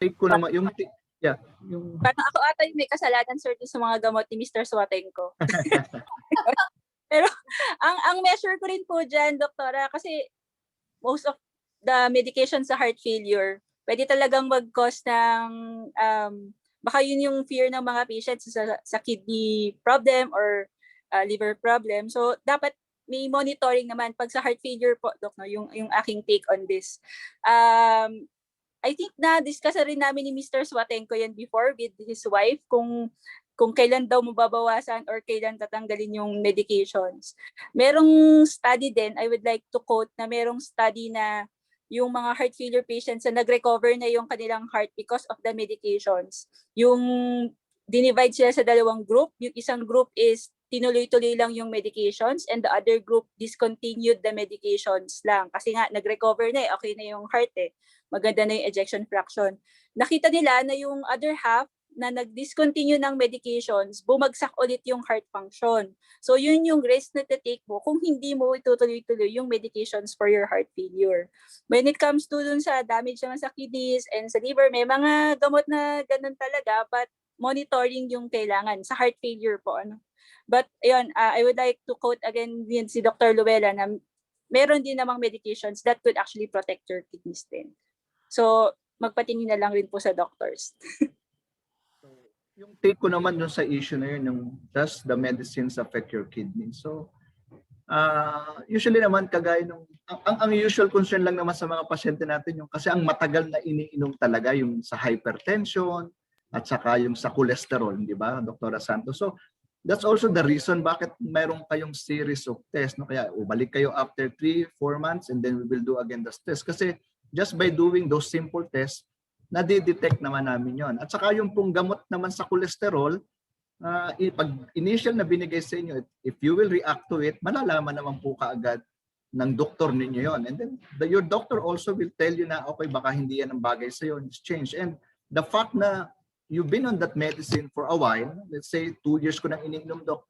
Take ko naman yung Parang ako ata yung may kasalanan, sir, sa mga gamot ni Mr. Vishwatenko. Pero ang measure ko rin po dyan, doktora, kasi most of the medication sa heart failure, pwede talagang mag-cause ng, baka yun yung fear ng mga patients sa kidney problem or liver problem. So, dapat may monitoring naman. Pag sa heart failure po, Dok, no, yung aking take on this. I think na-discuss rin namin ni Mr. Vishwatenko yan before with his wife kung kailan daw mababawasan or kailan tatanggalin yung medications. Merong study din, I would like to quote, na merong study na yung mga heart failure patients na nag-recover na yung kanilang heart because of the medications. Yung dinivide sila sa dalawang group. Yung isang group is tinuloy-tuloy lang yung medications and the other group discontinued the medications lang. Kasi nga, nag-recover na okay na yung heart maganda na yung ejection fraction. Nakita nila na yung other half na nag-discontinue ng medications, bumagsak ulit yung heart function. So yun yung risk na take mo kung hindi mo itutuloy-tuloy yung medications for your heart failure. When it comes to dun sa damage naman sa kidneys and sa liver, may mga gamot na ganun talaga, but monitoring yung kailangan sa heart failure po. But ayun, I would like to quote again si Dr. Luella na meron din namang medications that could actually protect your kidneys din. So, magpatingin na lang rin po sa doctors. Yung take ko naman dun sa issue na yun, yung does the medicines affect your kidney? So, usually naman kagaya nung, ang usual concern lang naman sa mga pasyente natin yung kasi ang matagal na iniinom talaga yung sa hypertension at saka yung sa cholesterol, di ba, Dr. Santos? So, That's also the reason bakit mayroon kayong series of tests. No? Kaya ubalik kayo after 3-4 months and then we will do again the test. Kasi just by doing those simple tests, nadidetect naman namin yon. At saka yung pong gamot naman sa cholesterol, pag initial na binigay sa inyo, if you will react to it, malalaman naman po kaagad ng doktor ninyo yon. And then your doctor also will tell you na, okay, baka hindi yan ang bagay sa iyo, it's change. And the fact na you've been on that medicine for a while, let's say 2 years ko nang ininom, Doc,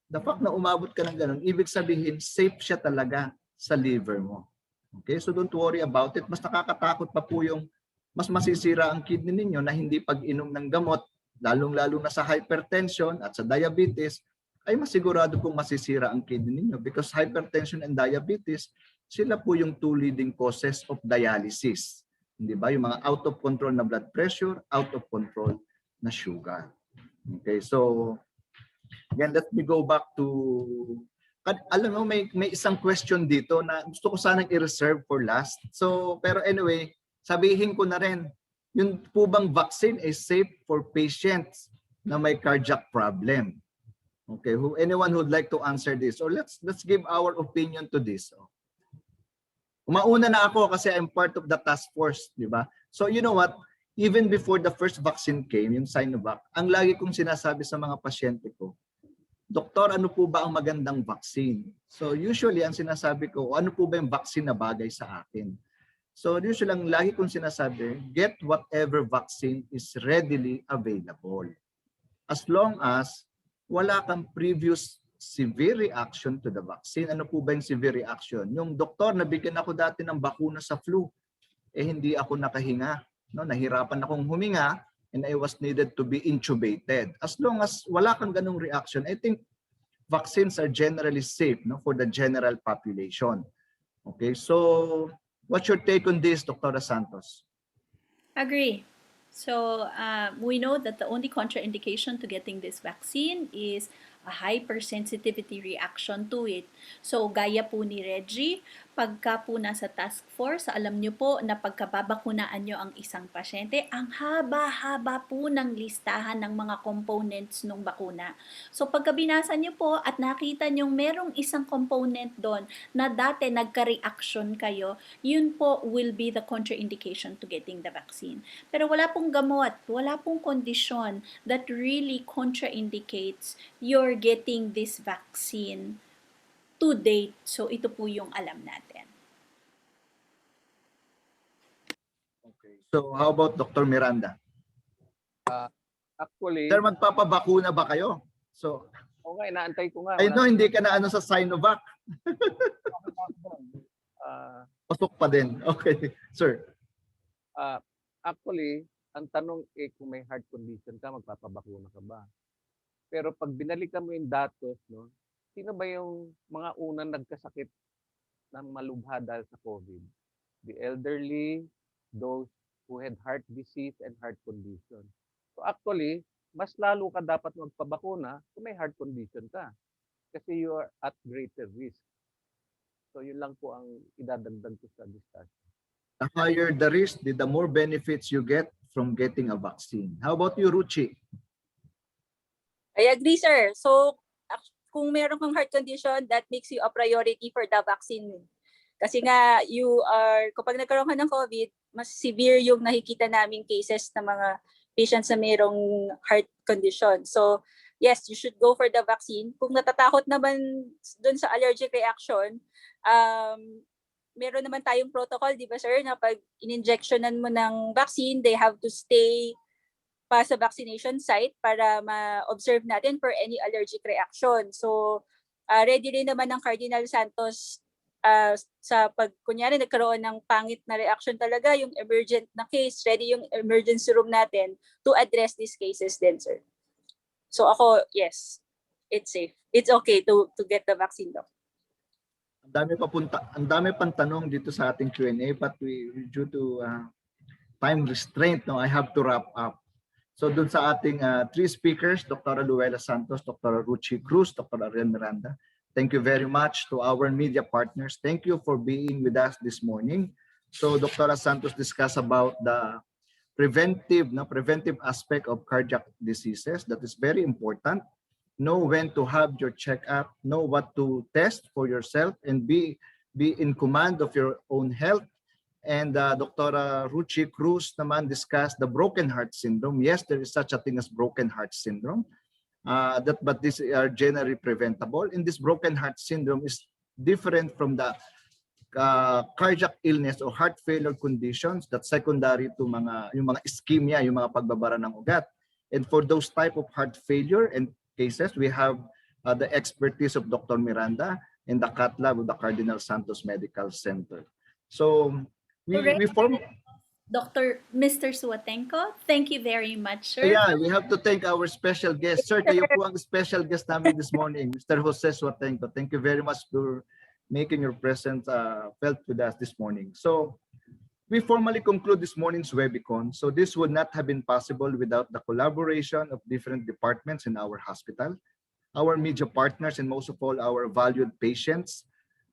the fact na umabot ka ng ganun, ibig sabihin, safe siya talaga sa liver mo. Okay, so don't worry about it. Mas nakakatakot pa po yung mas masisira ang kidney ninyo na hindi pag-inom ng gamot, lalong-lalo na sa hypertension at sa diabetes, ay masigurado pong masisira ang kidney ninyo because hypertension and diabetes, sila po yung 2 leading causes of dialysis. Hindi ba? Yung mga out of control na blood pressure, out of control na sugar. Okay, so again, let me go back to, alam mo, may isang question dito na gusto ko sanang i-reserve for last. So, pero anyway, sabihin ko na rin, yung po bang vaccine is safe for patients na may cardiac problem? Okay, anyone who would like to answer this? Or let's give our opinion to this. Umauna na ako kasi I'm part of the task force, di ba? So you know what? Even before the first vaccine came, yung Sinovac, ang lagi kong sinasabi sa mga pasyente ko, Doktor, ano po ba ang magandang vaccine? So usually ang sinasabi ko, ano po ba yung vaccine na bagay sa akin? So usually ang lagi kong sinasabi, get whatever vaccine is readily available. As long as wala kang previous severe reaction to the vaccine. Ano po ba yung severe reaction? Yung doktor, nabigyan ako dati ng bakuna sa flu, hindi ako nakahinga. No? Nahirapan akong huminga and I was needed to be intubated. As long as wala kang ganung reaction, I think vaccines are generally safe, no, for the general population. Okay, so what's your take on this, Dr. Santos? Agree. So we know that the only contraindication to getting this vaccine is a hypersensitivity reaction to it. So gaya po ni Reggie, pagka po nasa task force, alam nyo po na pagkababakunaan nyo ang isang pasyente, ang haba-haba po ng listahan ng mga components ng bakuna. So pagka binasa nyo po at nakita nyo merong isang component doon na dati nagka-reaction kayo, yun po will be the contraindication to getting the vaccine. Pero wala pong gamot, wala pong kondisyon that really contraindicates your getting this vaccine to date. So ito po yung alam natin. Okay. So how about Dr. Miranda? Actually, Sir, magpapabakuna ba kayo? So, okay, naantay ko nga. I know hindi ka na ano sa Sinovac. Pasok pa din. Okay, sir. Actually, ang tanong kung may heart condition ka, magpapabakuna ka ba? Pero pag binalikan mo yung datos, no, sino ba yung mga unang nagkasakit ng malubha dahil sa COVID? The elderly, those who had heart disease and heart condition. So actually, mas lalo ka dapat magpabakuna kung may heart condition ka. Kasi you are at greater risk. So yun lang po ang idadagdag ko sa discussion. The higher the risk, the more benefits you get from getting a vaccine. How about you, Ruchi? I agree, sir. So, kung meron kang heart condition, that makes you a priority for the vaccine. Kasi nga, kapag nagkaroon ka ng COVID, mas severe yung nakikita naming cases ng mga patients na mayroong heart condition. So, yes, you should go for the vaccine. Kung natatakot naman dun sa allergic reaction, meron naman tayong protocol, di ba, sir, na pag in-injectionan mo ng vaccine, they have to stay pa sa vaccination site para ma-observe natin for any allergic reaction. So, ready rin naman ng Cardinal Santos sa kunyari nagkaroon ng pangit na reaction talaga, yung emergent na case, ready yung emergency room natin to address these cases din, sir. So ako, yes, it's safe. It's okay to get the vaccine, though. Ang dami pang tanong dito sa ating Q&A, but due to time restraint, no, I have to wrap up. So dun sa ating 3 speakers, Dr. Luella Santos, Dr. Ruchi Cruz, Dr. Ariel Miranda, thank you very much to our media partners. Thank you for being with us this morning. So Dr. Santos discussed about the preventive aspect of cardiac diseases. That is very important. know when to have your checkup, know what to test for yourself, and be in command of your own health. And Dr. Cruz naman discussed the broken heart syndrome. Yes, there is such a thing as broken heart syndrome, but these are generally preventable. And this broken heart syndrome is different from the cardiac illness or heart failure conditions that's secondary to yung mga ischemia, yung mga pagbabara ng ugat. And for those type of heart failure and cases, we have the expertise of Dr. Miranda in the cath lab of the Cardinal Santos Medical Center. So we form. Mr. Vishwatenko, thank you very much, sir. Yeah, we have to thank our special guest. Sir, kayo po ang special guest namin this morning, Mr. Jose Vishwatenko. Thank you very much for making your presence felt with us this morning. So we formally conclude this morning's Webicon. So this would not have been possible without the collaboration of different departments in our hospital, our media partners, and most of all, our valued patients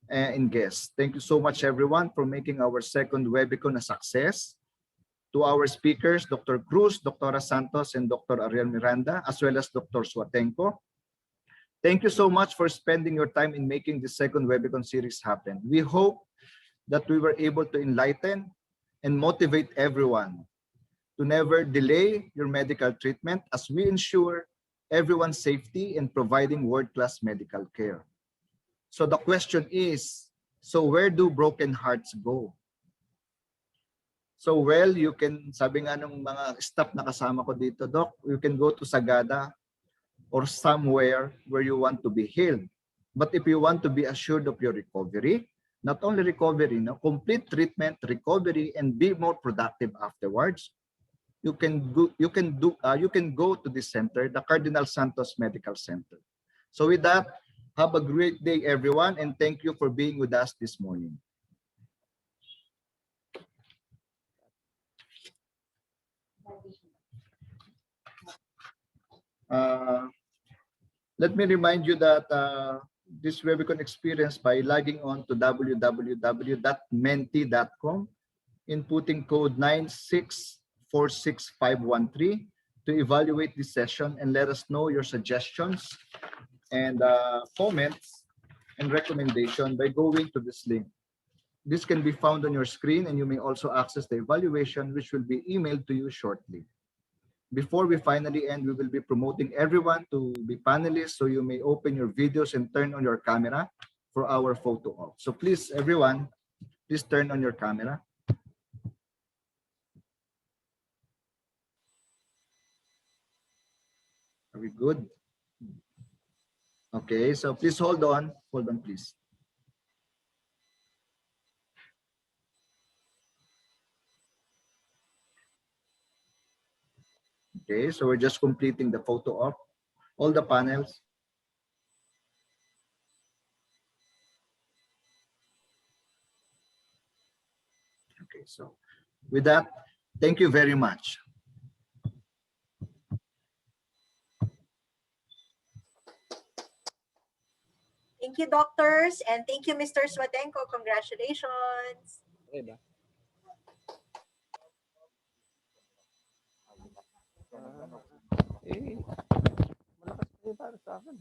and guests. Thank you so much, everyone, for making our second Webicon a success. To our speakers, Dr. Cruz, Dr. Santos, and Dr. Ariel Miranda, as well as Dr. Vishwatenko. Thank you so much for spending your time in making this second Webicon series happen. We hope that we were able to enlighten and motivate everyone to never delay your medical treatment as we ensure everyone's safety in providing world-class medical care. So the question is, so where do broken hearts go? So well, you can, sabi nga ng mga staff na kasama ko dito, Doc, you can go to Sagada or somewhere where you want to be healed. But if you want to be assured of your recovery, not only recovery, no, complete treatment, recovery, and be more productive afterwards, you can go to this center, the Cardinal Santos Medical Center. So with that, have a great day, everyone, and thank you for being with us this morning. Let me remind you that this Webicon experience by logging on to www.menti.com, inputting code 9646513 to evaluate this session and let us know your suggestions and comments and recommendation by going to this link. This can be found on your screen, and you may also access the evaluation, which will be emailed to you shortly. Before we finally end, we will be promoting everyone to be panelists, so you may open your videos and turn on your camera for our photo op. So please, everyone, please turn on your camera. Are we good? Okay, so please hold on, please. Okay, so we're just completing the photo op, all the panels. Okay, so with that, thank you very much. Thank you, doctors, and thank you, Mr. Vishwatenko. Congratulations. Malakas kayo para sa akin.